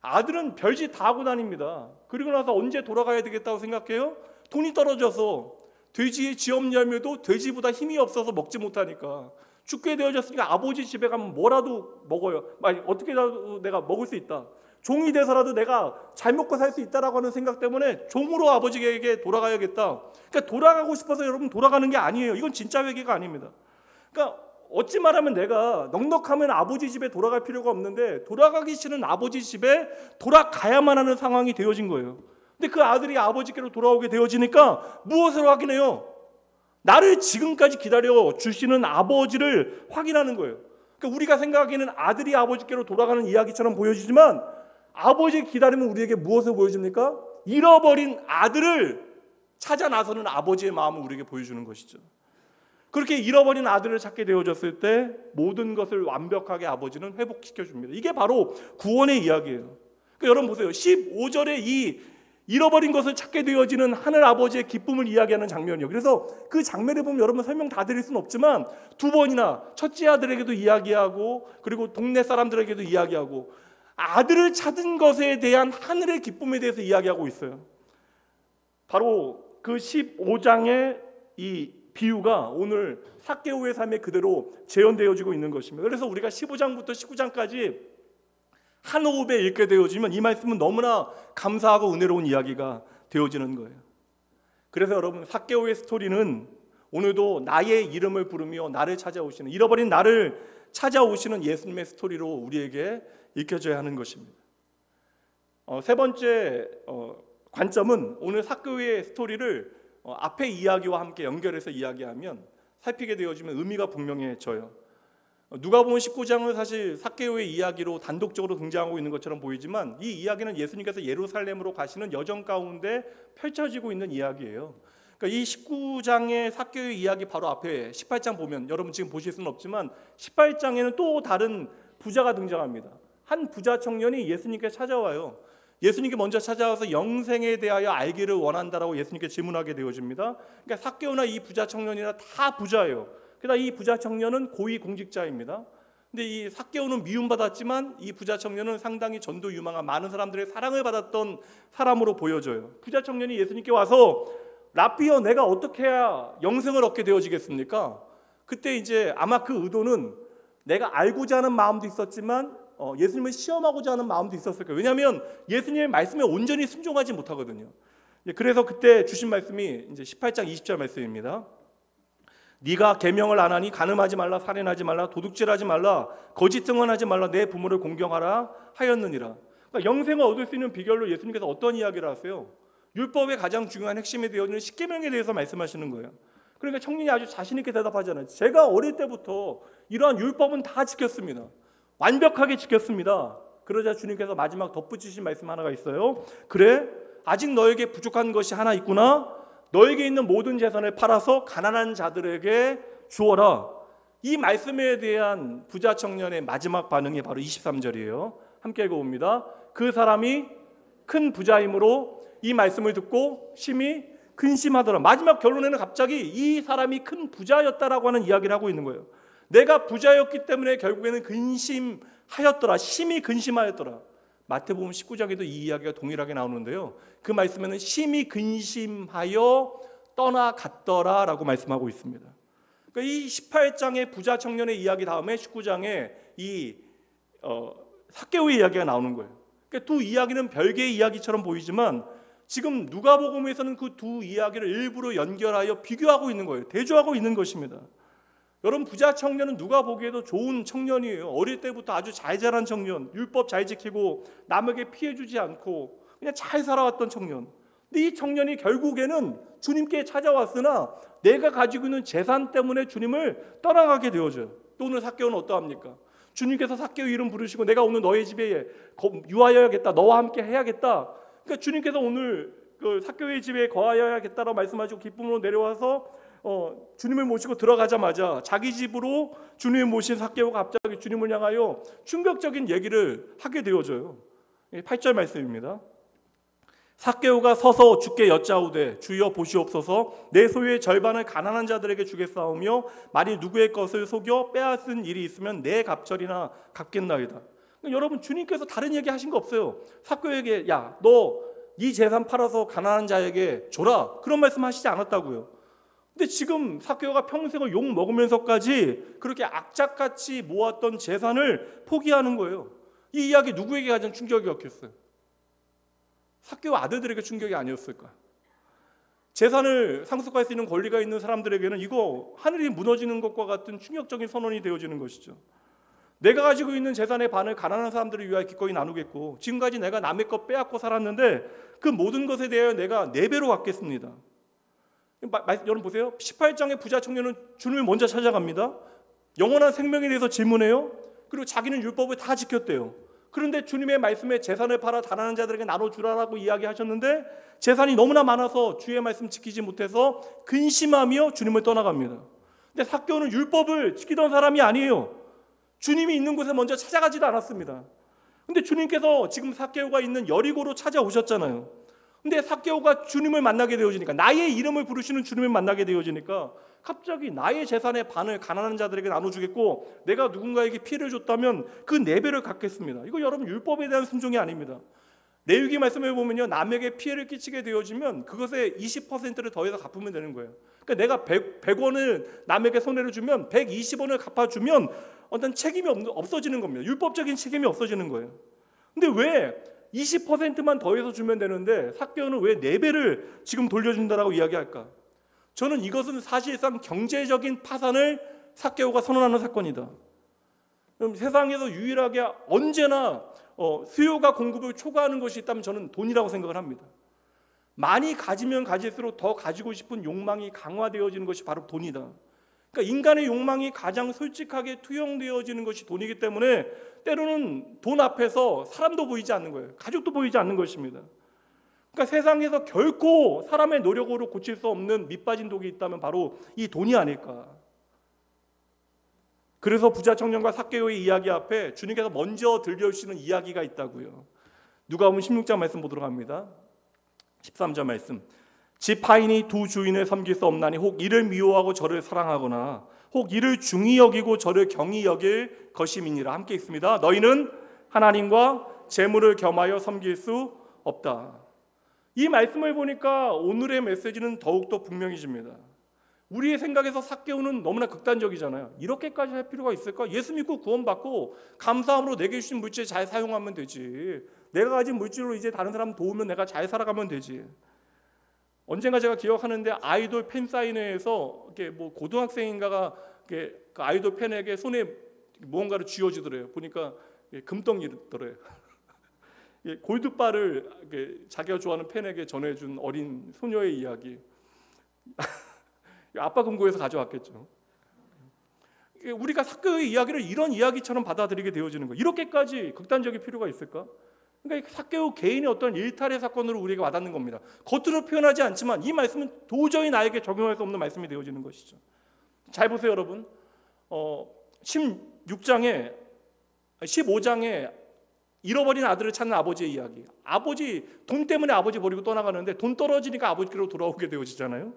아들은 별짓 다 하고 다닙니다. 그리고 나서 언제 돌아가야 되겠다고 생각해요? 돈이 떨어져서 돼지의 지엄 열매도 돼지보다 힘이 없어서 먹지 못하니까 죽게 되어졌으니까 아버지 집에 가면 뭐라도 먹어요. 어떻게라도 내가 먹을 수 있다. 종이 돼서라도 내가 잘 먹고 살 수 있다라고 하는 생각 때문에 종으로 아버지에게 돌아가야겠다. 그러니까 돌아가고 싶어서 여러분 돌아가는 게 아니에요. 이건 진짜 회개가 아닙니다. 그러니까 어찌 말하면 내가 넉넉하면 아버지 집에 돌아갈 필요가 없는데 돌아가기 싫은 아버지 집에 돌아가야만 하는 상황이 되어진 거예요. 근데 그 아들이 아버지께로 돌아오게 되어지니까 무엇을 확인해요? 나를 지금까지 기다려 주시는 아버지를 확인하는 거예요. 그러니까 우리가 생각하기에는 아들이 아버지께로 돌아가는 이야기처럼 보여지지만 아버지 기다림은 우리에게 무엇을 보여줍니까? 잃어버린 아들을 찾아 나서는 아버지의 마음을 우리에게 보여주는 것이죠. 그렇게 잃어버린 아들을 찾게 되어졌을 때 모든 것을 완벽하게 아버지는 회복시켜줍니다. 이게 바로 구원의 이야기예요. 그러니까 여러분 보세요. 15절에 이 잃어버린 것을 찾게 되어지는 하늘 아버지의 기쁨을 이야기하는 장면이요. 그래서 그 장면을 보면 여러분 설명 다 드릴 수는 없지만 두 번이나 첫째 아들에게도 이야기하고 그리고 동네 사람들에게도 이야기하고 아들을 찾은 것에 대한 하늘의 기쁨에 대해서 이야기하고 있어요. 바로 그 15장의 이 비유가 오늘 삭개오의 삶에 그대로 재현되어지고 있는 것입니다. 그래서 우리가 15장부터 19장까지 한 호흡에 읽게 되어지면 이 말씀은 너무나 감사하고 은혜로운 이야기가 되어지는 거예요. 그래서 여러분 삭개오의 스토리는 오늘도 나의 이름을 부르며 나를 찾아오시는, 잃어버린 나를 찾아오시는 예수님의 스토리로 우리에게 읽혀져야 하는 것입니다. 세 번째 관점은 오늘 삭개오의 스토리를 앞의 이야기와 함께 연결해서 이야기하면 살피게 되어지면 의미가 분명해져요. 누가복음 19장은 사실 삭개오의 이야기로 단독적으로 등장하고 있는 것처럼 보이지만 이 이야기는 예수님께서 예루살렘으로 가시는 여정 가운데 펼쳐지고 있는 이야기예요. 그러니까 이 19장의 삭개오의 이야기 바로 앞에 18장 보면 여러분 지금 보실 수는 없지만 18장에는 또 다른 부자가 등장합니다. 한 부자 청년이 예수님께 찾아와요. 예수님께 먼저 찾아와서 영생에 대하여 알기를 원한다라고 예수님께 질문하게 되어집니다. 그러니까 삭개오나 이 부자 청년이나 다 부자예요. 그러나 이 부자 청년은 고위 공직자입니다. 근데 이 삭개오는 미움받았지만 이 부자 청년은 상당히 전도 유망한 많은 사람들의 사랑을 받았던 사람으로 보여져요. 부자 청년이 예수님께 와서 라삐여 내가 어떻게 해야 영생을 얻게 되어지겠습니까? 그때 이제 아마 그 의도는 내가 알고자 하는 마음도 있었지만 예수님을 시험하고자 하는 마음도 있었을 거예요. 왜냐하면 예수님의 말씀에 온전히 순종하지 못하거든요. 그래서 그때 주신 말씀이 이제 18장 20절 말씀입니다. 네가 계명을 안 하니 간음하지 말라, 살인하지 말라, 도둑질하지 말라, 거짓 증언하지 말라, 내 부모를 공경하라 하였느니라. 그러니까 영생을 얻을 수 있는 비결로 예수님께서 어떤 이야기를 하세요? 율법의 가장 중요한 핵심에 되어지는 십계명에 대해서 말씀하시는 거예요. 그러니까 청년이 아주 자신 있게 대답하잖아요. 제가 어릴 때부터 이러한 율법은 다 지켰습니다. 완벽하게 지켰습니다. 그러자 주님께서 마지막 덧붙이신 말씀 하나가 있어요. 그래? 아직 너에게 부족한 것이 하나 있구나. 너에게 있는 모든 재산을 팔아서 가난한 자들에게 주어라. 이 말씀에 대한 부자 청년의 마지막 반응이 바로 23절이에요. 함께 읽어봅니다. 그 사람이 큰 부자이므로 이 말씀을 듣고 심히 근심하더라. 마지막 결론에는 갑자기 이 사람이 큰 부자였다라고 하는 이야기를 하고 있는 거예요. 내가 부자였기 때문에 결국에는 근심하였더라. 심히 근심하였더라. 마태복음 19장에도 이 이야기가 동일하게 나오는데요. 그 말씀에는 심히 근심하여 떠나갔더라라고 말씀하고 있습니다. 그러니까 이 18장의 부자 청년의 이야기 다음에 19장에 이 삭개오의 이야기가 나오는 거예요. 그러니까 두 이야기는 별개의 이야기처럼 보이지만 지금 누가복음에서는 그 두 이야기를 일부러 연결하여 비교하고 있는 거예요. 대조하고 있는 것입니다. 여러분, 부자 청년은 누가 보기에도 좋은 청년이에요. 어릴 때부터 아주 잘 자란 청년, 율법 잘 지키고 남에게 피해 주지 않고 그냥 잘 살아왔던 청년. 근데 이 청년이 결국에는 주님께 찾아왔으나 내가 가지고 있는 재산 때문에 주님을 떠나가게 되어져요. 또 오늘 삭개오는 어떠합니까? 주님께서 삭개오 이름 부르시고 내가 오늘 너의 집에 유하여야겠다, 너와 함께 해야겠다. 그러니까 주님께서 오늘 그 삭개오의 집에 거하여야겠다라고 말씀하시고 기쁨으로 내려와서 주님을 모시고 들어가자마자 자기 집으로 주님을 모신 삭개오가 갑자기 주님을 향하여 충격적인 얘기를 하게 되어져요. 8절 말씀입니다. 삭개오가 서서 주께 여짜오되 주여 보시옵소서, 내 소유의 절반을 가난한 자들에게 주겠사오며 만일 누구의 것을 속여 빼앗은 일이 있으면 내 갑절이나 갚겠나이다. 그러니까 여러분, 주님께서 다른 얘기 하신 거 없어요. 삭개오에게 야, 너 네 재산 팔아서 가난한 자에게 줘라, 그런 말씀 하시지 않았다고요. 근데 지금 삭개오가 평생을 욕 먹으면서까지 그렇게 악착같이 모았던 재산을 포기하는 거예요. 이 이야기 누구에게 가장 충격이었겠어요? 삭개오 아들들에게 충격이 아니었을까? 재산을 상속할 수 있는 권리가 있는 사람들에게는 이거 하늘이 무너지는 것과 같은 충격적인 선언이 되어지는 것이죠. 내가 가지고 있는 재산의 반을 가난한 사람들을 위하여 기꺼이 나누겠고, 지금까지 내가 남의 것 빼앗고 살았는데 그 모든 것에 대하여 내가 4배로 갚겠습니다. 여러분 보세요. 18장의 부자 청년은 주님을 먼저 찾아갑니다. 영원한 생명에 대해서 질문해요. 그리고 자기는 율법을 다 지켰대요. 그런데 주님의 말씀에 재산을 팔아 가난한 자들에게 나눠주라라고 이야기하셨는데 재산이 너무나 많아서 주의 말씀 지키지 못해서 근심하며 주님을 떠나갑니다. 근데 삭개오는 율법을 지키던 사람이 아니에요. 주님이 있는 곳에 먼저 찾아가지도 않았습니다. 근데 주님께서 지금 삭개오가 있는 여리고로 찾아오셨잖아요. 근데 삭개오가 주님을 만나게 되어지니까, 나의 이름을 부르시는 주님을 만나게 되어지니까 갑자기 나의 재산의 반을 가난한 자들에게 나눠주겠고, 내가 누군가에게 피해를 줬다면 그 4배를 갚겠습니다. 이거 여러분 율법에 대한 순종이 아닙니다. 레위기 말씀을 보면요, 남에게 피해를 끼치게 되어지면 그것의 20%를 더해서 갚으면 되는 거예요. 그러니까 내가 100원을 남에게 손해를 주면 120원을 갚아주면 어떤 책임이 없어지는 겁니다. 율법적인 책임이 없어지는 거예요. 근데 왜 20%만 더해서 주면 되는데 삭개오는 왜 4배를 지금 돌려준다라고 이야기할까? 저는 이것은 사실상 경제적인 파산을 삭개오가 선언하는 사건이다. 그럼 세상에서 유일하게 언제나 수요가 공급을 초과하는 것이 있다면 저는 돈이라고 생각을 합니다. 많이 가지면 가질수록 더 가지고 싶은 욕망이 강화되어지는 것이 바로 돈이다. 그러니까 인간의 욕망이 가장 솔직하게 투영되어지는 것이 돈이기 때문에 때로는 돈 앞에서 사람도 보이지 않는 거예요. 가족도 보이지 않는 것입니다. 그러니까 세상에서 결코 사람의 노력으로 고칠 수 없는 밑빠진 독이 있다면 바로 이 돈이 아닐까. 그래서 부자 청년과 삭개오의 이야기 앞에 주님께서 먼저 들려주시는 이야기가 있다고요. 누가복음 16장 말씀 보도록 합니다. 13절 말씀. 집 하인이 두 주인을 섬길 수 없나니 혹 이를 미워하고 저를 사랑하거나 혹 이를 중히 여기고 저를 경히 여길 것임이니라. 함께 있습니다. 너희는 하나님과 재물을 겸하여 섬길 수 없다. 이 말씀을 보니까 오늘의 메시지는 더욱더 분명해집니다. 우리의 생각에서 삭개오는 너무나 극단적이잖아요. 이렇게까지 할 필요가 있을까? 예수 믿고 구원받고 감사함으로 내게 주신 물질 잘 사용하면 되지. 내가 가진 물질로 이제 다른 사람 도우면 내가 잘 살아가면 되지. 언젠가 제가 기억하는데 아이돌 팬사인회에서 이렇게 뭐 고등학생인가가 그 아이돌 팬에게 손에 무언가를 쥐어주더래요. 보니까 금덩이더래요. 골드바를 자기가 좋아하는 팬에게 전해준 어린 소녀의 이야기. 아빠 금고에서 가져왔겠죠. 우리가 삭개오의 이야기를 이런 이야기처럼 받아들이게 되어지는 거예요. 이렇게까지 극단적인 필요가 있을까? 그러니까 삭개오 개인의 어떤 일탈의 사건으로 우리에게 와닿는 겁니다. 겉으로 표현하지 않지만 이 말씀은 도저히 나에게 적용할 수 없는 말씀이 되어지는 것이죠. 잘 보세요, 여러분. 15장에 잃어버린 아들을 찾는 아버지의 이야기. 아버지 돈 때문에 아버지 버리고 떠나가는데 돈 떨어지니까 아버지께로 돌아오게 되어지잖아요.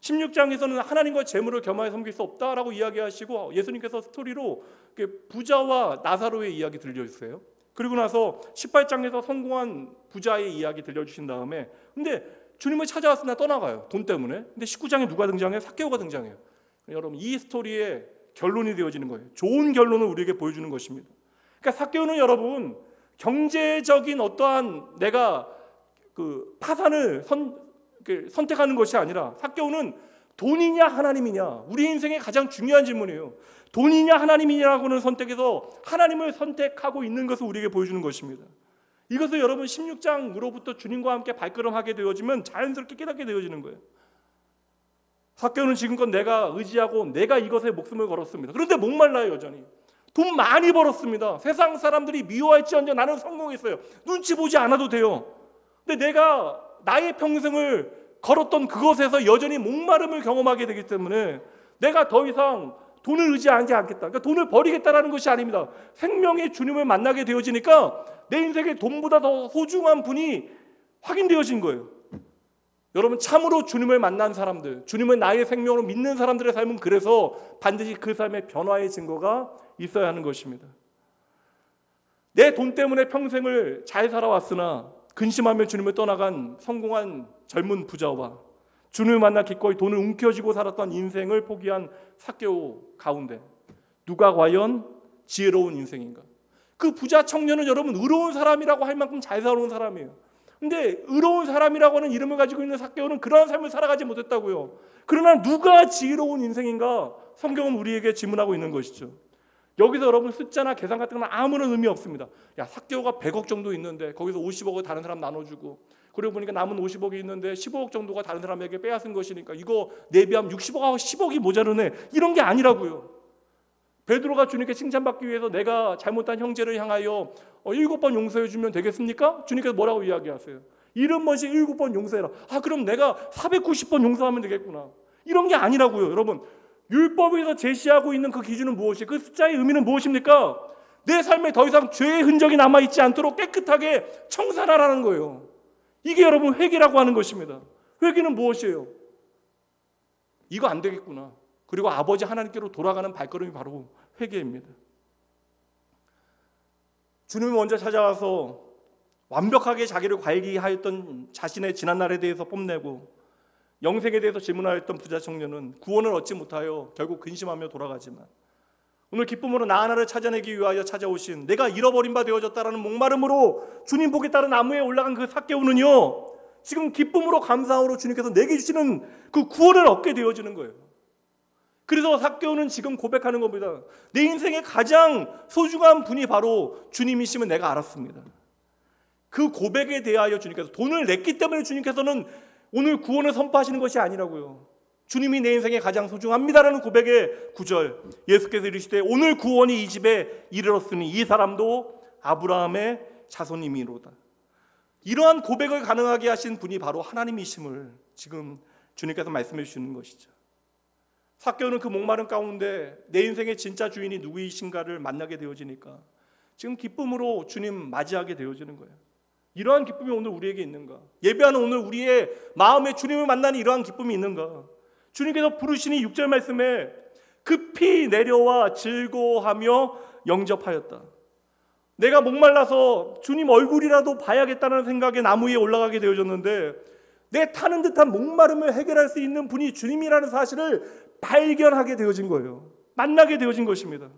16장에서는 하나님과 재물을 겸하여 섬길 수 없다라고 이야기하시고 예수님께서 스토리로 부자와 나사로의 이야기 들려주세요. 그리고 나서 18장에서 성공한 부자의 이야기 들려주신 다음에 근데 주님을 찾아왔으나 떠나가요. 돈 때문에. 근데 19장에 누가 등장해요? 삭개오가 등장해요. 여러분 이 스토리의 결론이 되어지는 거예요. 좋은 결론을 우리에게 보여주는 것입니다. 그러니까 삭개오는 여러분 경제적인 어떠한 내가 그 파산을 선택하는 것이 아니라 삭개오는 돈이냐 하나님이냐, 우리 인생의 가장 중요한 질문이에요. 돈이냐 하나님이냐라고는 선택해서 하나님을 선택하고 있는 것을 우리에게 보여주는 것입니다. 이것을 여러분 16장으로부터 주님과 함께 발걸음하게 되어지면 자연스럽게 깨닫게 되어지는 거예요. 삭개오는 지금껏 내가 의지하고 내가 이것에 목숨을 걸었습니다. 그런데 목말라요. 여전히 돈 많이 벌었습니다. 세상 사람들이 미워할지언정 나는 성공했어요. 눈치 보지 않아도 돼요. 근데 내가 나의 평생을 걸었던 그것에서 여전히 목마름을 경험하게 되기 때문에 내가 더 이상 돈을 의지하지 않겠다. 그러니까 돈을 버리겠다라는 것이 아닙니다. 생명의 주님을 만나게 되어지니까 내 인생에 돈보다 더 소중한 분이 확인되어진 거예요. 여러분 참으로 주님을 만난 사람들, 주님을 나의 생명으로 믿는 사람들의 삶은 그래서 반드시 그 삶의 변화의 증거가 있어야 하는 것입니다. 내 돈 때문에 평생을 잘 살아왔으나 근심하며 주님을 떠나간 성공한 젊은 부자와 주님을 만나 기꺼이 돈을 움켜쥐고 살았던 인생을 포기한 삭개오 가운데 누가 과연 지혜로운 인생인가? 그 부자 청년은 여러분 의로운 사람이라고 할 만큼 잘 살아온 사람이에요. 근데 의로운 사람이라고 하는 이름을 가지고 있는 삭개오는 그러한 삶을 살아가지 못했다고요. 그러나 누가 지혜로운 인생인가? 성경은 우리에게 질문하고 있는 것이죠. 여기서 여러분 숫자나 계산 같은 건 아무런 의미 없습니다. 야, 삭개오가 100억 정도 있는데 거기서 50억을 다른 사람 나눠주고 그러고 보니까 남은 50억이 있는데 15억 정도가 다른 사람에게 빼앗은 것이니까 이거 내비하면 60억하고 10억이 모자르네. 이런 게 아니라고요. 베드로가 주님께 칭찬받기 위해서 내가 잘못한 형제를 향하여 7번 용서해 주면 되겠습니까? 주님께서 뭐라고 이야기하세요? 70번씩 7번 용서해라. 아, 그럼 내가 490번 용서하면 되겠구나. 이런 게 아니라고요. 여러분 율법에서 제시하고 있는 그 기준은 무엇이, 그 숫자의 의미는 무엇입니까? 내 삶에 더 이상 죄의 흔적이 남아있지 않도록 깨끗하게 청산하라는 거예요. 이게 여러분 회개라고 하는 것입니다. 회개는 무엇이에요? 이거 안 되겠구나. 그리고 아버지 하나님께로 돌아가는 발걸음이 바로 회개입니다. 주님이 먼저 찾아와서 완벽하게 자기를 관리하였던 자신의 지난날에 대해서 뽐내고 영생에 대해서 질문하였던 부자 청년은 구원을 얻지 못하여 결국 근심하며 돌아가지만 오늘 기쁨으로 나 하나를 찾아내기 위하여 찾아오신 내가 잃어버린 바 되어졌다라는 목마름으로 주님 복에 따른 나무에 올라간 그 삭개오는요 지금 기쁨으로 감사함으로 주님께서 내게 주시는 그 구원을 얻게 되어지는 거예요. 그래서 삭개오는 지금 고백하는 겁니다. 내 인생의 가장 소중한 분이 바로 주님이심을 내가 알았습니다. 그 고백에 대하여 주님께서 돈을 냈기 때문에 주님께서는 오늘 구원을 선포하시는 것이 아니라고요. 주님이 내 인생에 가장 소중합니다라는 고백의 구절, 예수께서 이르시되 오늘 구원이 이 집에 이르렀으니 이 사람도 아브라함의 자손임이로다. 이러한 고백을 가능하게 하신 분이 바로 하나님이심을 지금 주님께서 말씀해 주시는 것이죠. 삭개오는 그 목마른 가운데 내 인생의 진짜 주인이 누구이신가를 만나게 되어지니까 지금 기쁨으로 주님 맞이하게 되어지는 거예요. 이러한 기쁨이 오늘 우리에게 있는가? 예배하는 오늘 우리의 마음에 주님을 만나는 이러한 기쁨이 있는가? 주님께서 부르시니 6절 말씀에 급히 내려와 즐거워하며 영접하였다. 내가 목말라서 주님 얼굴이라도 봐야겠다는 생각에 나무 위에 올라가게 되어졌는데 내 타는 듯한 목마름을 해결할 수 있는 분이 주님이라는 사실을 발견하게 되어진 거예요. 만나게 되어진 것입니다.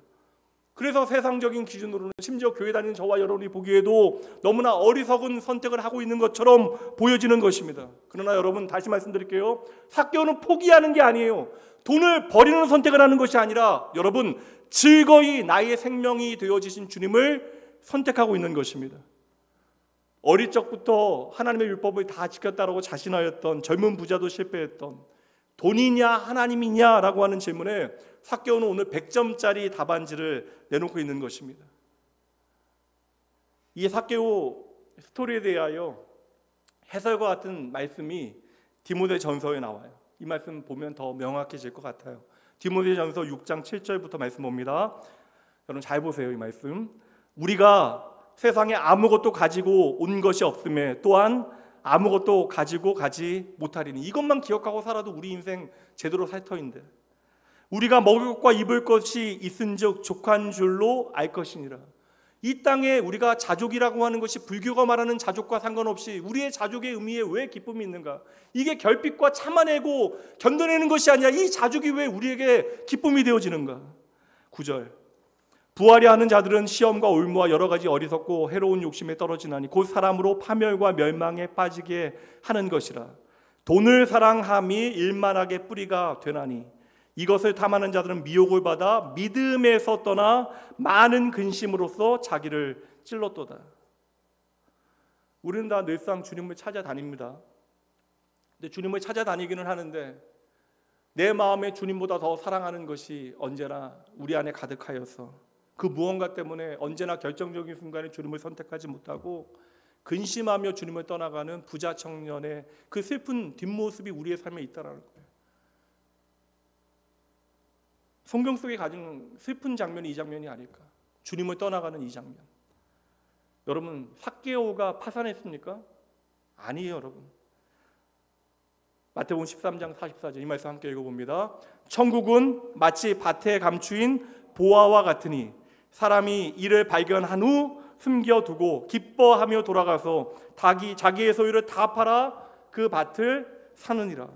그래서 세상적인 기준으로는 심지어 교회 다니는 저와 여러분이 보기에도 너무나 어리석은 선택을 하고 있는 것처럼 보여지는 것입니다. 그러나 여러분 다시 말씀드릴게요. 삭개오는 포기하는 게 아니에요. 돈을 버리는 선택을 하는 것이 아니라 여러분 즐거이 나의 생명이 되어지신 주님을 선택하고 있는 것입니다. 어릴 적부터 하나님의 율법을 다 지켰다라고 자신하였던 젊은 부자도 실패했던 돈이냐 하나님이냐라고 하는 질문에 삭개오는 오늘 100점짜리 답안지를 내놓고 있는 것입니다. 이 삭개오 스토리에 대하여 해설과 같은 말씀이 디모데전서에 나와요. 이 말씀 보면 더 명확해질 것 같아요. 디모데전서 6장 7절부터 말씀 봅니다. 여러분 잘 보세요. 이 말씀. 우리가 세상에 아무것도 가지고 온 것이 없음에 또한 아무것도 가지고 가지 못하리니 이것만 기억하고 살아도 우리 인생 제대로 살 터인데 우리가 먹을 것과 입을 것이 있은즉 족한 줄로 알 것이니라. 이 땅에 우리가 자족이라고 하는 것이 불교가 말하는 자족과 상관없이 우리의 자족의 의미에 왜 기쁨이 있는가? 이게 결핍과 참아내고 견뎌내는 것이 아니라 이 자족이 왜 우리에게 기쁨이 되어지는가? 9절, 부하려 하는 자들은 시험과 올무와 여러 가지 어리석고 해로운 욕심에 떨어지나니 곧 사람으로 파멸과 멸망에 빠지게 하는 것이라. 돈을 사랑함이 일만하게 뿌리가 되나니 이것을 탐하는 자들은 미혹을 받아 믿음에서 떠나 많은 근심으로써 자기를 찔렀도다. 우리는 다 늘상 주님을 찾아다닙니다. 근데 주님을 찾아다니기는 하는데 내 마음에 주님보다 더 사랑하는 것이 언제나 우리 안에 가득하여서 그 무언가 때문에 언제나 결정적인 순간에 주님을 선택하지 못하고 근심하며 주님을 떠나가는 부자 청년의 그 슬픈 뒷모습이 우리의 삶에 있다는 거예요. 성경 속에 가진 슬픈 장면이 이 장면이 아닐까? 주님을 떠나가는 이 장면. 여러분, 삭개오가 파산했습니까? 아니에요, 여러분. 마태복음 13장 44절 이 말씀 함께 읽어봅니다. 천국은 마치 밭에 감추인 보화와 같으니 사람이 이를 발견한 후 숨겨두고 기뻐하며 돌아가서 자기의 소유를 다 팔아 그 밭을 사느니라.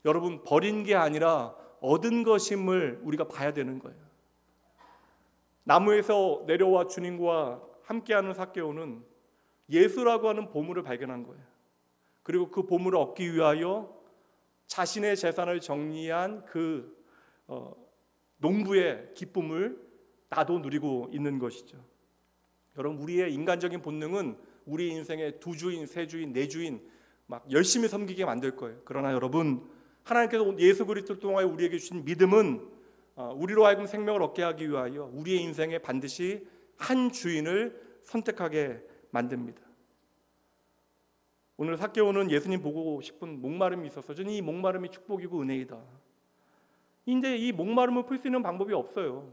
여러분, 버린 게 아니라 얻은 것임을 우리가 봐야 되는 거예요. 나무에서 내려와 주님과 함께하는 삭개오는 예수라고 하는 보물을 발견한 거예요. 그리고 그 보물을 얻기 위하여 자신의 재산을 정리한 그 농부의 기쁨을 나도 누리고 있는 것이죠. 여러분, 우리의 인간적인 본능은 우리 인생의 두 주인, 세 주인, 네 주인 막 열심히 섬기게 만들 거예요. 그러나 여러분, 하나님께서 예수 그리스도를 통하여 우리에게 주신 믿음은 우리로 하여금 생명을 얻게 하기 위하여 우리의 인생에 반드시 한 주인을 선택하게 만듭니다. 오늘 삭개오는 예수님 보고 싶은 목마름이 있어서 저는 이 목마름이 축복이고 은혜이다. 근데 이 목마름을 풀 수 있는 방법이 없어요.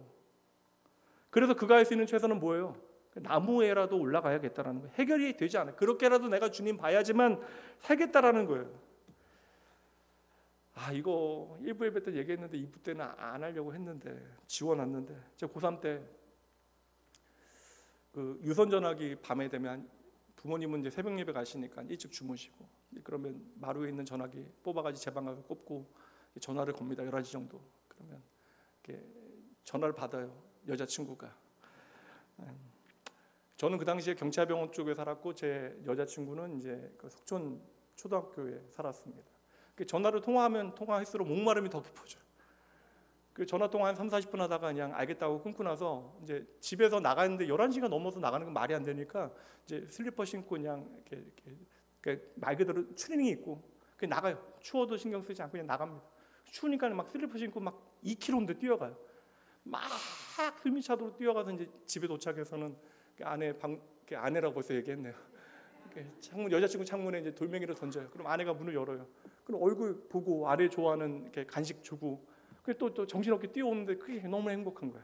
그래서 그가 할 수 있는 최선은 뭐예요? 나무에라도 올라가야겠다라는 거예요. 해결이 되지 않아요. 그렇게라도 내가 주님 봐야지만 살겠다라는 거예요. 이거 1부 예배 때 얘기했는데 2부 때는 안 하려고 했는데 지워놨는데 제가 고3 때 그 유선 전화기 밤에 되면 부모님은 이제 새벽 예배 가시니까 일찍 주무시고 그러면 마루에 있는 전화기 뽑아가지고 제 방 가서 꼽고 전화를 겁니다. 11시 정도. 그러면 이렇게 전화를 받아요. 여자친구가. 저는 그 당시에 경찰병원 쪽에 살았고 제 여자친구는 이제 그 석촌 초등학교에 살았습니다. 전화를 통화하면 통화할수록 목마름이 더 깊어져요. 그 전화 통화 한 3-40분 하다가 그냥 알겠다고 끊고 나서 이제 집에서 나가는데 11시가 넘어서 나가는 건 말이 안 되니까 이제 슬리퍼 신고 그냥 이렇게 말 그대로 추리닝이 있고 그냥 나가요. 추워도 신경 쓰지 않고 그냥 나갑니다. 추우니까 막 슬리퍼 신고 막 2km인데 뛰어가요. 막 숨이 차도록 뛰어가서 이제 집에 도착해서는 아내라고 벌써 얘기했네요. 창문, 여자친구 창문에 이제 돌멩이를 던져요. 그럼 아내가 문을 열어요. 그럼 얼굴 보고 아내 좋아하는 이렇게 간식 주고 또 정신없게 뛰어오는데 그게 너무 행복한 거야.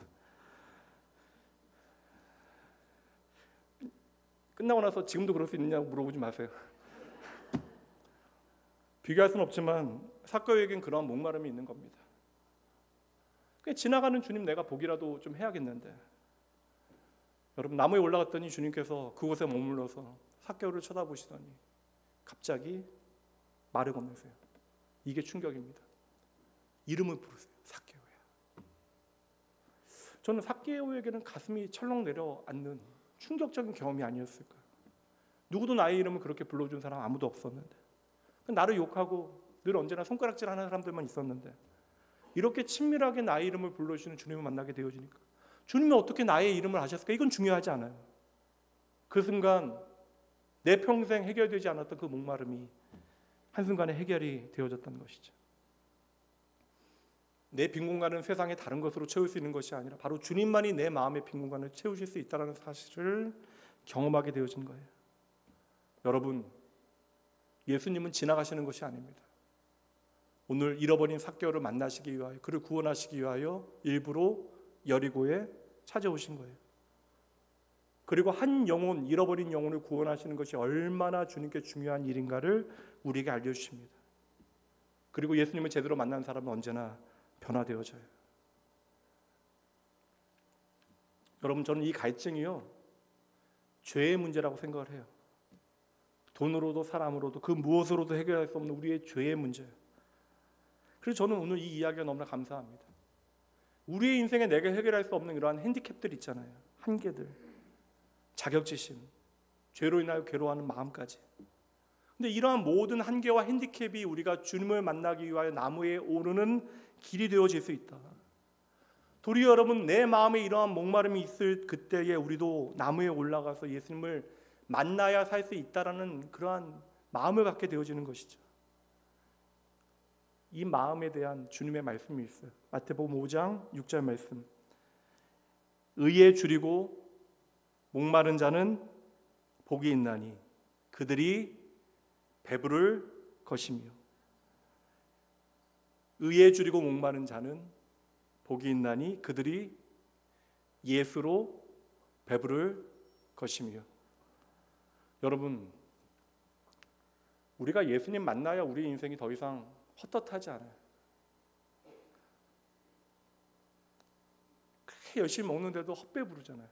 끝나고 나서 지금도 그럴 수 있느냐고 물어보지 마세요. 비교할 수는 없지만 삭개오에겐 그러한 목마름이 있는 겁니다. 그냥 지나가는 주님 내가 보기라도 좀 해야겠는데 여러분, 나무에 올라갔더니 주님께서 그곳에 머물러서 삭개오를 쳐다보시더니 갑자기 말을 건네세요. 이게 충격입니다. 이름을 부르세요. 삭개오야. 저는 삭개오에게는 가슴이 철렁 내려앉는 충격적인 경험이 아니었을까요? 누구도 나의 이름을 그렇게 불러준 사람 아무도 없었는데 나를 욕하고 늘 언제나 손가락질하는 사람들만 있었는데 이렇게 친밀하게 나의 이름을 불러주시는 주님을 만나게 되어지니까 주님이 어떻게 나의 이름을 아셨을까? 이건 중요하지 않아요. 그 순간 내 평생 해결되지 않았던 그 목마름이 한순간에 해결이 되어졌다는 것이죠. 내 빈 공간은 세상의 다른 것으로 채울 수 있는 것이 아니라 바로 주님만이 내 마음의 빈 공간을 채우실 수 있다는 사실을 경험하게 되어진 거예요. 여러분, 예수님은 지나가시는 것이 아닙니다. 오늘 잃어버린 삭개오를 만나시기 위하여 그를 구원하시기 위하여 일부러 여리고에 찾아오신 거예요. 그리고 한 영혼, 잃어버린 영혼을 구원하시는 것이 얼마나 주님께 중요한 일인가를 우리에게 알려주십니다. 그리고 예수님을 제대로 만난 사람은 언제나 변화되어져요. 여러분, 저는 이 갈증이요 죄의 문제라고 생각을 해요. 돈으로도 사람으로도 그 무엇으로도 해결할 수 없는 우리의 죄의 문제예요. 그래서 저는 오늘 이 이야기가 너무나 감사합니다. 우리의 인생에 내가 해결할 수 없는 이러한 핸디캡들 있잖아요. 한계들, 자격지심, 죄로 인하여 괴로워하는 마음까지. 근데 이러한 모든 한계와 핸디캡이 우리가 주님을 만나기 위하여 나무에 오르는 길이 되어질 수 있다. 도리어 여러분, 내 마음에 이러한 목마름이 있을 그때에 우리도 나무에 올라가서 예수님을 만나야 살 수 있다라는 그러한 마음을 갖게 되어지는 것이죠. 이 마음에 대한 주님의 말씀이 있어요. 마태복음 5장 6절 말씀. 의에 줄이고 목마른 자는 복이 있나니 그들이 배부를 것이며. 의에 줄이고 목마른 자는 복이 있나니 그들이 예수로 배부를 것이며. 여러분, 우리가 예수님 만나야 우리 인생이 더 이상 헛헛하지 않아요. 그렇게 열심히 먹는데도 헛배부르잖아요.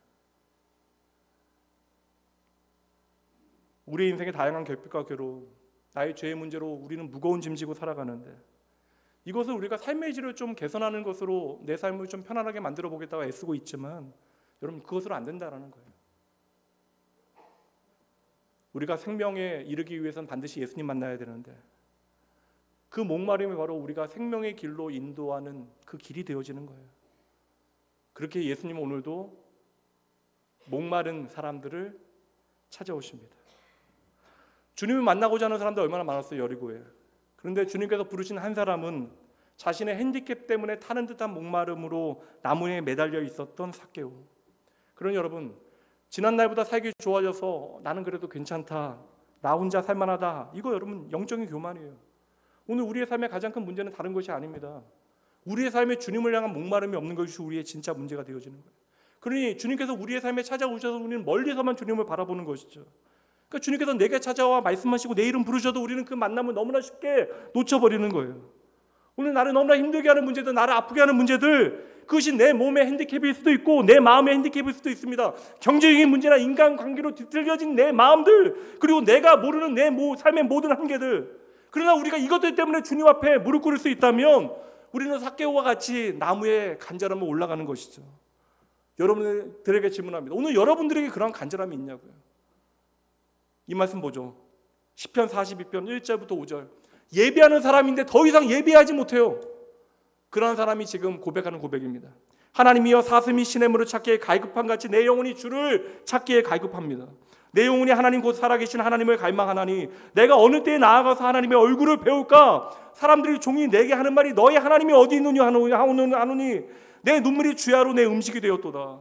우리 인생의 다양한 결핍과 괴로움, 나의 죄의 문제로 우리는 무거운 짐 지고 살아가는데, 이것을 우리가 삶의 질을 좀 개선하는 것으로 내 삶을 좀 편안하게 만들어 보겠다고 애쓰고 있지만, 여러분, 그것으로 안 된다는 거예요. 우리가 생명에 이르기 위해서는 반드시 예수님 만나야 되는데, 그 목마름이 바로 우리가 생명의 길로 인도하는 그 길이 되어지는 거예요. 그렇게 예수님은 오늘도 목마른 사람들을 찾아오십니다. 주님을 만나고자 하는 사람들 얼마나 많았어요, 여리고에. 그런데 주님께서 부르신 한 사람은 자신의 핸디캡 때문에 타는 듯한 목마름으로 나무에 매달려 있었던 삭개오. 그러니 여러분, 지난 날보다 살기 좋아져서 나는 그래도 괜찮다, 나 혼자 살만하다, 이거 여러분 영적인 교만이에요. 오늘 우리의 삶의 가장 큰 문제는 다른 것이 아닙니다. 우리의 삶에 주님을 향한 목마름이 없는 것이 우리의 진짜 문제가 되어지는 거예요. 그러니 주님께서 우리의 삶에 찾아오셔서 우리는 멀리서만 주님을 바라보는 것이죠. 그러니까 주님께서 내게 찾아와 말씀하시고 내 이름 부르셔도 우리는 그 만남을 너무나 쉽게 놓쳐버리는 거예요. 오늘 나를 너무나 힘들게 하는 문제들, 나를 아프게 하는 문제들, 그것이 내 몸의 핸디캡일 수도 있고 내 마음의 핸디캡일 수도 있습니다. 경제적인 문제나 인간관계로 뒤틀려진 내 마음들, 그리고 내가 모르는 내 삶의 모든 한계들. 그러나 우리가 이것들 때문에 주님 앞에 무릎 꿇을 수 있다면 우리는 삭개오와 같이 나무에 간절함을 올라가는 것이죠. 여러분들에게 질문합니다. 오늘 여러분들에게 그런 간절함이 있냐고요. 이 말씀 보죠. 시편 42편 1절부터 5절. 예배하는 사람인데 더 이상 예배하지 못해요. 그런 사람이 지금 고백하는 고백입니다. 하나님이여, 사슴이 시냇물을 찾기에 갈급한 같이 내 영혼이 주를 찾기에 갈급합니다. 내 영혼이 하나님 곧 살아계신 하나님을 갈망하나니 내가 어느 때에 나아가서 하나님의 얼굴을 배울까? 사람들이 종이 내게 하는 말이 너희 하나님이 어디 있느냐 하노니 내 눈물이 주야로 내 음식이 되었도다.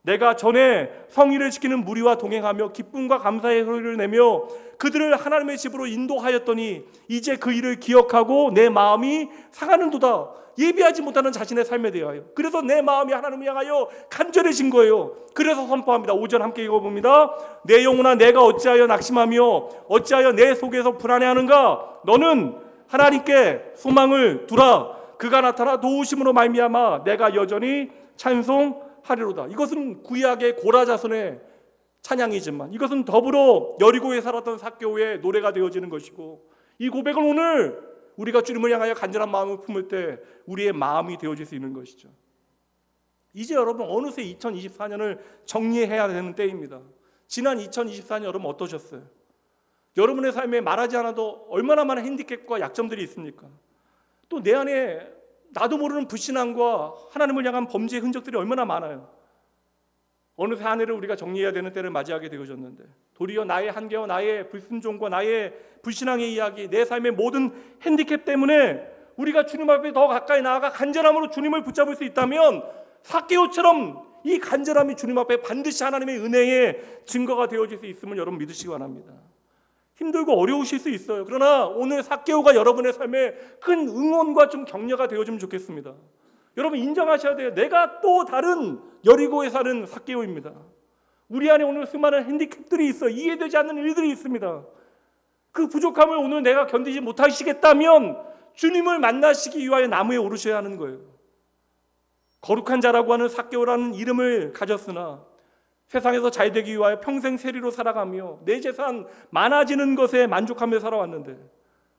내가 전에 성의를 지키는 무리와 동행하며 기쁨과 감사의 소리를 내며 그들을 하나님의 집으로 인도하였더니 이제 그 일을 기억하고 내 마음이 상하는도다. 예비하지 못하는 자신의 삶에 대하여. 그래서 내 마음이 하나님을 향하여 간절해진 거예요. 그래서 선포합니다. 5절 함께 읽어봅니다. 내 영혼아, 내가 어찌하여 낙심하며 어찌하여 내 속에서 불안해하는가? 너는 하나님께 소망을 두라. 그가 나타나 도우심으로 말미암아 내가 여전히 찬송하리로다. 이것은 구약의 고라자손의 찬양이지만 이것은 더불어 여리고에 살았던 삭개오의 노래가 되어지는 것이고, 이 고백은 오늘 우리가 주님을 향하여 간절한 마음을 품을 때 우리의 마음이 되어질 수 있는 것이죠. 이제 여러분 어느새 2024년을 정리해야 되는 때입니다. 지난 2024년 여러분 어떠셨어요? 여러분의 삶에 말하지 않아도 얼마나 많은 핸디캡과 약점들이 있습니까? 또 내 안에 나도 모르는 불신앙과 하나님을 향한 범죄의 흔적들이 얼마나 많아요. 어느새 한 해를 우리가 정리해야 되는 때를 맞이하게 되어졌는데 도리어 나의 한계와 나의 불순종과 나의 불신앙의 이야기, 내 삶의 모든 핸디캡 때문에 우리가 주님 앞에 더 가까이 나아가 간절함으로 주님을 붙잡을 수 있다면 삭개오처럼 이 간절함이 주님 앞에 반드시 하나님의 은혜의 증거가 되어질 수 있음을 여러분 믿으시기 바랍니다. 힘들고 어려우실 수 있어요. 그러나 오늘 삭개오가 여러분의 삶에 큰 응원과 좀 격려가 되어주면 좋겠습니다. 여러분 인정하셔야 돼요. 내가 또 다른 여리고에 사는 삭개오입니다. 우리 안에 오늘 수많은 핸디캡들이 있어요. 이해되지 않는 일들이 있습니다. 그 부족함을 오늘 내가 견디지 못하시겠다면 주님을 만나시기 위하여 나무에 오르셔야 하는 거예요. 거룩한 자라고 하는 삭개오라는 이름을 가졌으나 세상에서 잘 되기 위하여 평생 세리로 살아가며 내 재산 많아지는 것에 만족하며 살아왔는데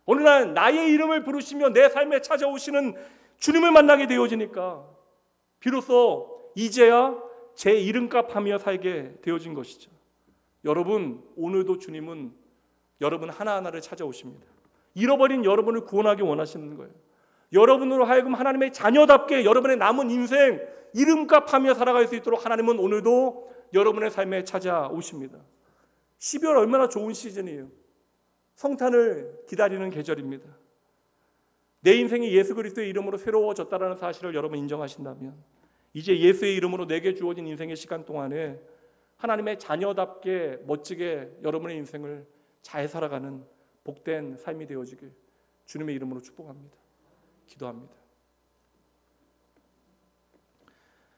어느 날 나의 이름을 부르시며 내 삶에 찾아오시는 주님을 만나게 되어지니까 비로소 이제야 제 이름값 하며 살게 되어진 것이죠. 여러분, 오늘도 주님은 여러분 하나하나를 찾아오십니다. 잃어버린 여러분을 구원하기 원하시는 거예요. 여러분으로 하여금 하나님의 자녀답게 여러분의 남은 인생 이름값 하며 살아갈 수 있도록 하나님은 오늘도 여러분의 삶에 찾아오십니다. 12월 얼마나 좋은 시즌이에요. 성탄을 기다리는 계절입니다. 내 인생이 예수 그리스도의 이름으로 새로워졌다는 사실을 여러분 인정하신다면 이제 예수의 이름으로 내게 주어진 인생의 시간 동안에 하나님의 자녀답게 멋지게 여러분의 인생을 잘 살아가는 복된 삶이 되어지길 주님의 이름으로 축복합니다. 기도합니다.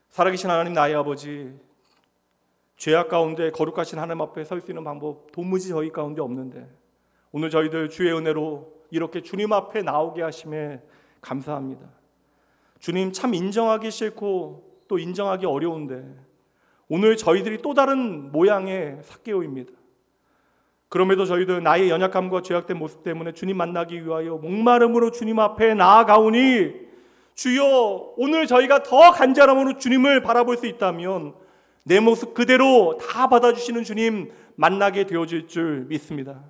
살아계신 하나님 나의 아버지, 죄악 가운데 거룩하신 하나님 앞에 설 수 있는 방법 도무지 저희 가운데 없는데 오늘 저희들 주의 은혜로 이렇게 주님 앞에 나오게 하심에 감사합니다. 주님, 참 인정하기 싫고 또 인정하기 어려운데 오늘 저희들이 또 다른 모양의 삭개오입니다. 그럼에도 저희들 나의 연약함과 죄악된 모습 때문에 주님 만나기 위하여 목마름으로 주님 앞에 나아가오니 주여, 오늘 저희가 더 간절함으로 주님을 바라볼 수 있다면 내 모습 그대로 다 받아주시는 주님 만나게 되어질 줄 믿습니다.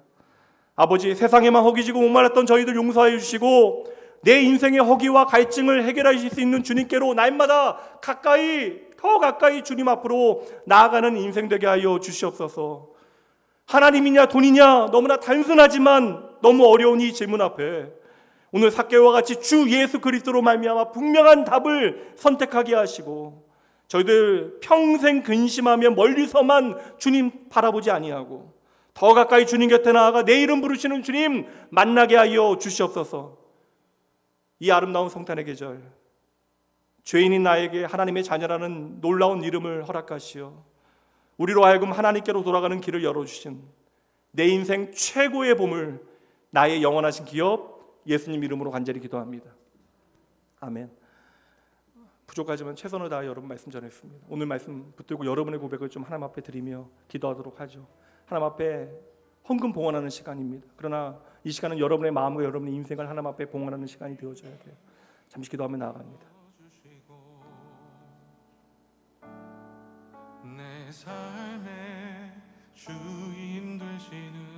아버지, 세상에만 허기지고 목말랐던 저희들 용서해 주시고 내 인생의 허기와 갈증을 해결하실 수 있는 주님께로 날마다 더 가까이 주님 앞으로 나아가는 인생 되게 하여 주시옵소서. 하나님이냐 돈이냐 너무나 단순하지만 너무 어려운 이 질문 앞에 오늘 삭개오와 같이 주 예수 그리스도로 말미암아 분명한 답을 선택하게 하시고 저희들 평생 근심하며 멀리서만 주님 바라보지 아니하고 더 가까이 주님 곁에 나아가 내 이름 부르시는 주님 만나게 하여 주시옵소서. 이 아름다운 성탄의 계절, 죄인인 나에게 하나님의 자녀라는 놀라운 이름을 허락하시어 우리로 하여금 하나님께로 돌아가는 길을 열어주신 내 인생 최고의 보물, 나의 영원하신 기업 예수님 이름으로 간절히 기도합니다. 아멘. 부족하지만 최선을 다해 여러분 말씀 전했습니다. 오늘 말씀 붙들고 여러분의 고백을 좀 하나님 앞에 드리며 기도하도록 하죠. 하나님 앞에 헌금 봉헌하는 시간입니다. 그러나 이 시간은 여러분의 마음과 여러분의 인생을 하나님 앞에 봉헌하는 시간이 되어져야 돼요. 잠시 기도하며 나아갑니다. 내 삶의 주인 되시는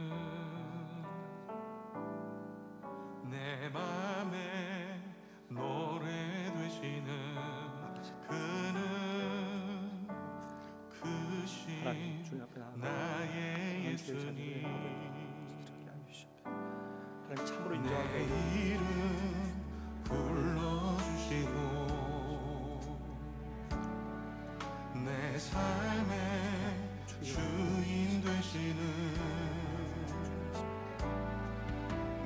내 맘에 노래 되시는 그는 크신 나의 예수님 참으로 내 인정하게 이름 불러주시고 내 삶의 주인 되시는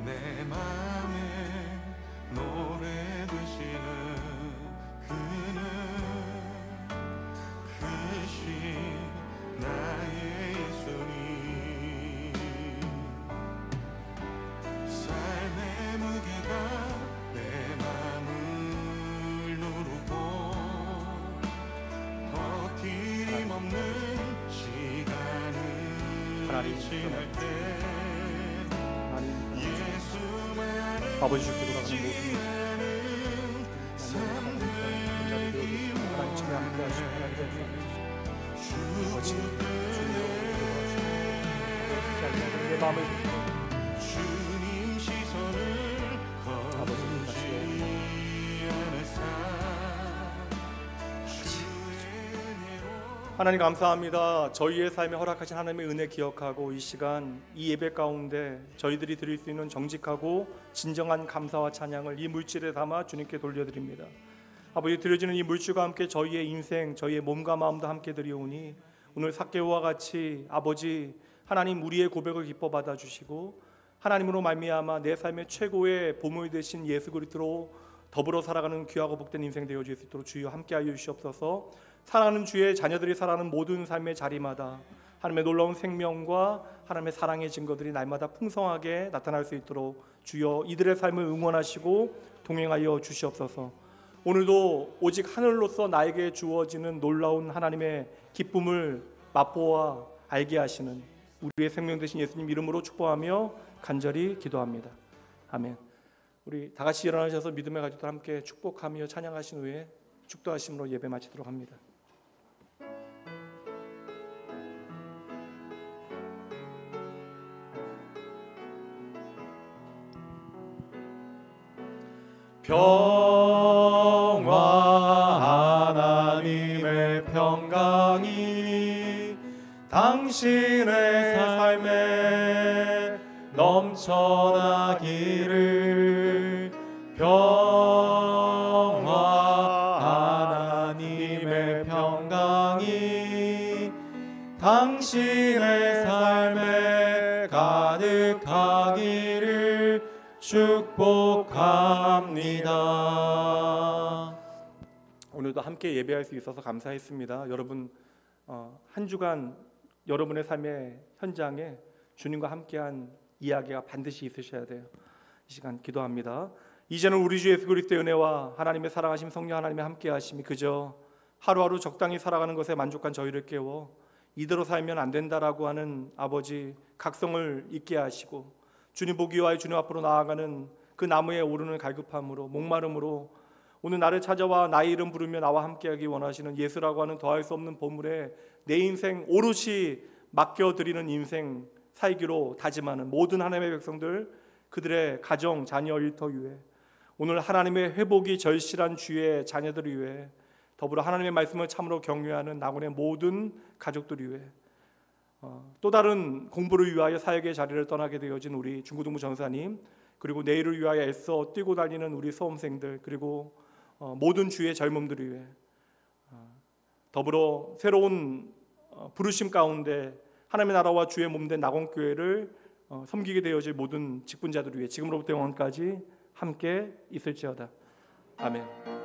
내 맘에 노래 되시는 그는 크신 나의 예수님 삶의 무게가 내 맘을 누르고 버팀 없는 시간을 지날 때 예수만을 아버지 주께 돌아가는 내 마음을 주님 시선을 거두지 않으사 하나님 감사합니다. 저희의 삶에 허락하신 하나님의 은혜 기억하고 이 시간 이 예배 가운데 저희들이 드릴 수 있는 정직하고 진정한 감사와 찬양을 이 물질에 담아 주님께 돌려드립니다. 아버지, 드려지는 이 물질과 함께 저희의 인생, 저희의 몸과 마음도 함께 드리오니 오늘 삭개오와 같이 아버지 하나님 우리의 고백을 기뻐 받아주시고 하나님으로 말미암아 내 삶의 최고의 보물 되신 예수 그리스도로 더불어 살아가는 귀하고 복된 인생 되어질 수 있도록 주여 함께하여 주시옵소서. 사랑하는 주의 자녀들이 살아가는 모든 삶의 자리마다 하나님의 놀라운 생명과 하나님의 사랑의 증거들이 날마다 풍성하게 나타날 수 있도록 주여 이들의 삶을 응원하시고 동행하여 주시옵소서. 오늘도 오직 하늘로서 나에게 주어지는 놀라운 하나님의 기쁨을 맛보아 알게 하시는 우리의 생명 되신 예수님 이름으로 축복하며 간절히 기도합니다. 아멘. 우리 다 같이 일어나셔서 믿음의 가족들 함께 축복하며 찬양하신 후에 축도하심으로 예배 마치도록 합니다. 평화 하나님의 평강이 당신의 삶에 넘쳐나기를. 평화 하나님의 평강이 당신의 삶에 가득하기를 축복합니다. 오늘도 함께 예배할 수 있어서 감사했습니다. 여러분 한 주간 여러분의 삶의 현장에 주님과 함께한 이야기가 반드시 있으셔야 돼요. 이 시간 기도합니다. 이제는 우리 주 예수 그리스도의 은혜와 하나님의 사랑하심 성령 하나님의 함께하심이 그저 하루하루 적당히 살아가는 것에 만족한 저희를 깨워 이대로 살면 안 된다라고 하는 아버지 각성을 잊게 하시고 주님 보기 위하여 주님 앞으로 나아가는 그 나무에 오르는 갈급함으로 목마름으로 오늘 나를 찾아와 나의 이름 부르며 나와 함께하기 원하시는 예수라고 하는 더할 수 없는 보물에 내 인생 오롯이 맡겨드리는 인생 살기로 다짐하는 모든 하나님의 백성들, 그들의 가정, 자녀, 일터 위에 오늘 하나님의 회복이 절실한 주의 자녀들을 위해 더불어 하나님의 말씀을 참으로 경외하는 낙원의 모든 가족들 위해 또 다른 공부를 위하여 사역의 자리를 떠나게 되어진 우리 중고등부 전사님, 그리고 내일을 위하여 애써 뛰고 달리는 우리 수험생들, 그리고 모든 주의 젊음들을 위해 더불어 새로운 부르심 가운데 하나님의 나라와 주의 몸된 낙원교회를 섬기게 되어질 모든 직분자들을 위해 지금으로부터 영원까지 함께 있을지어다. 아멘.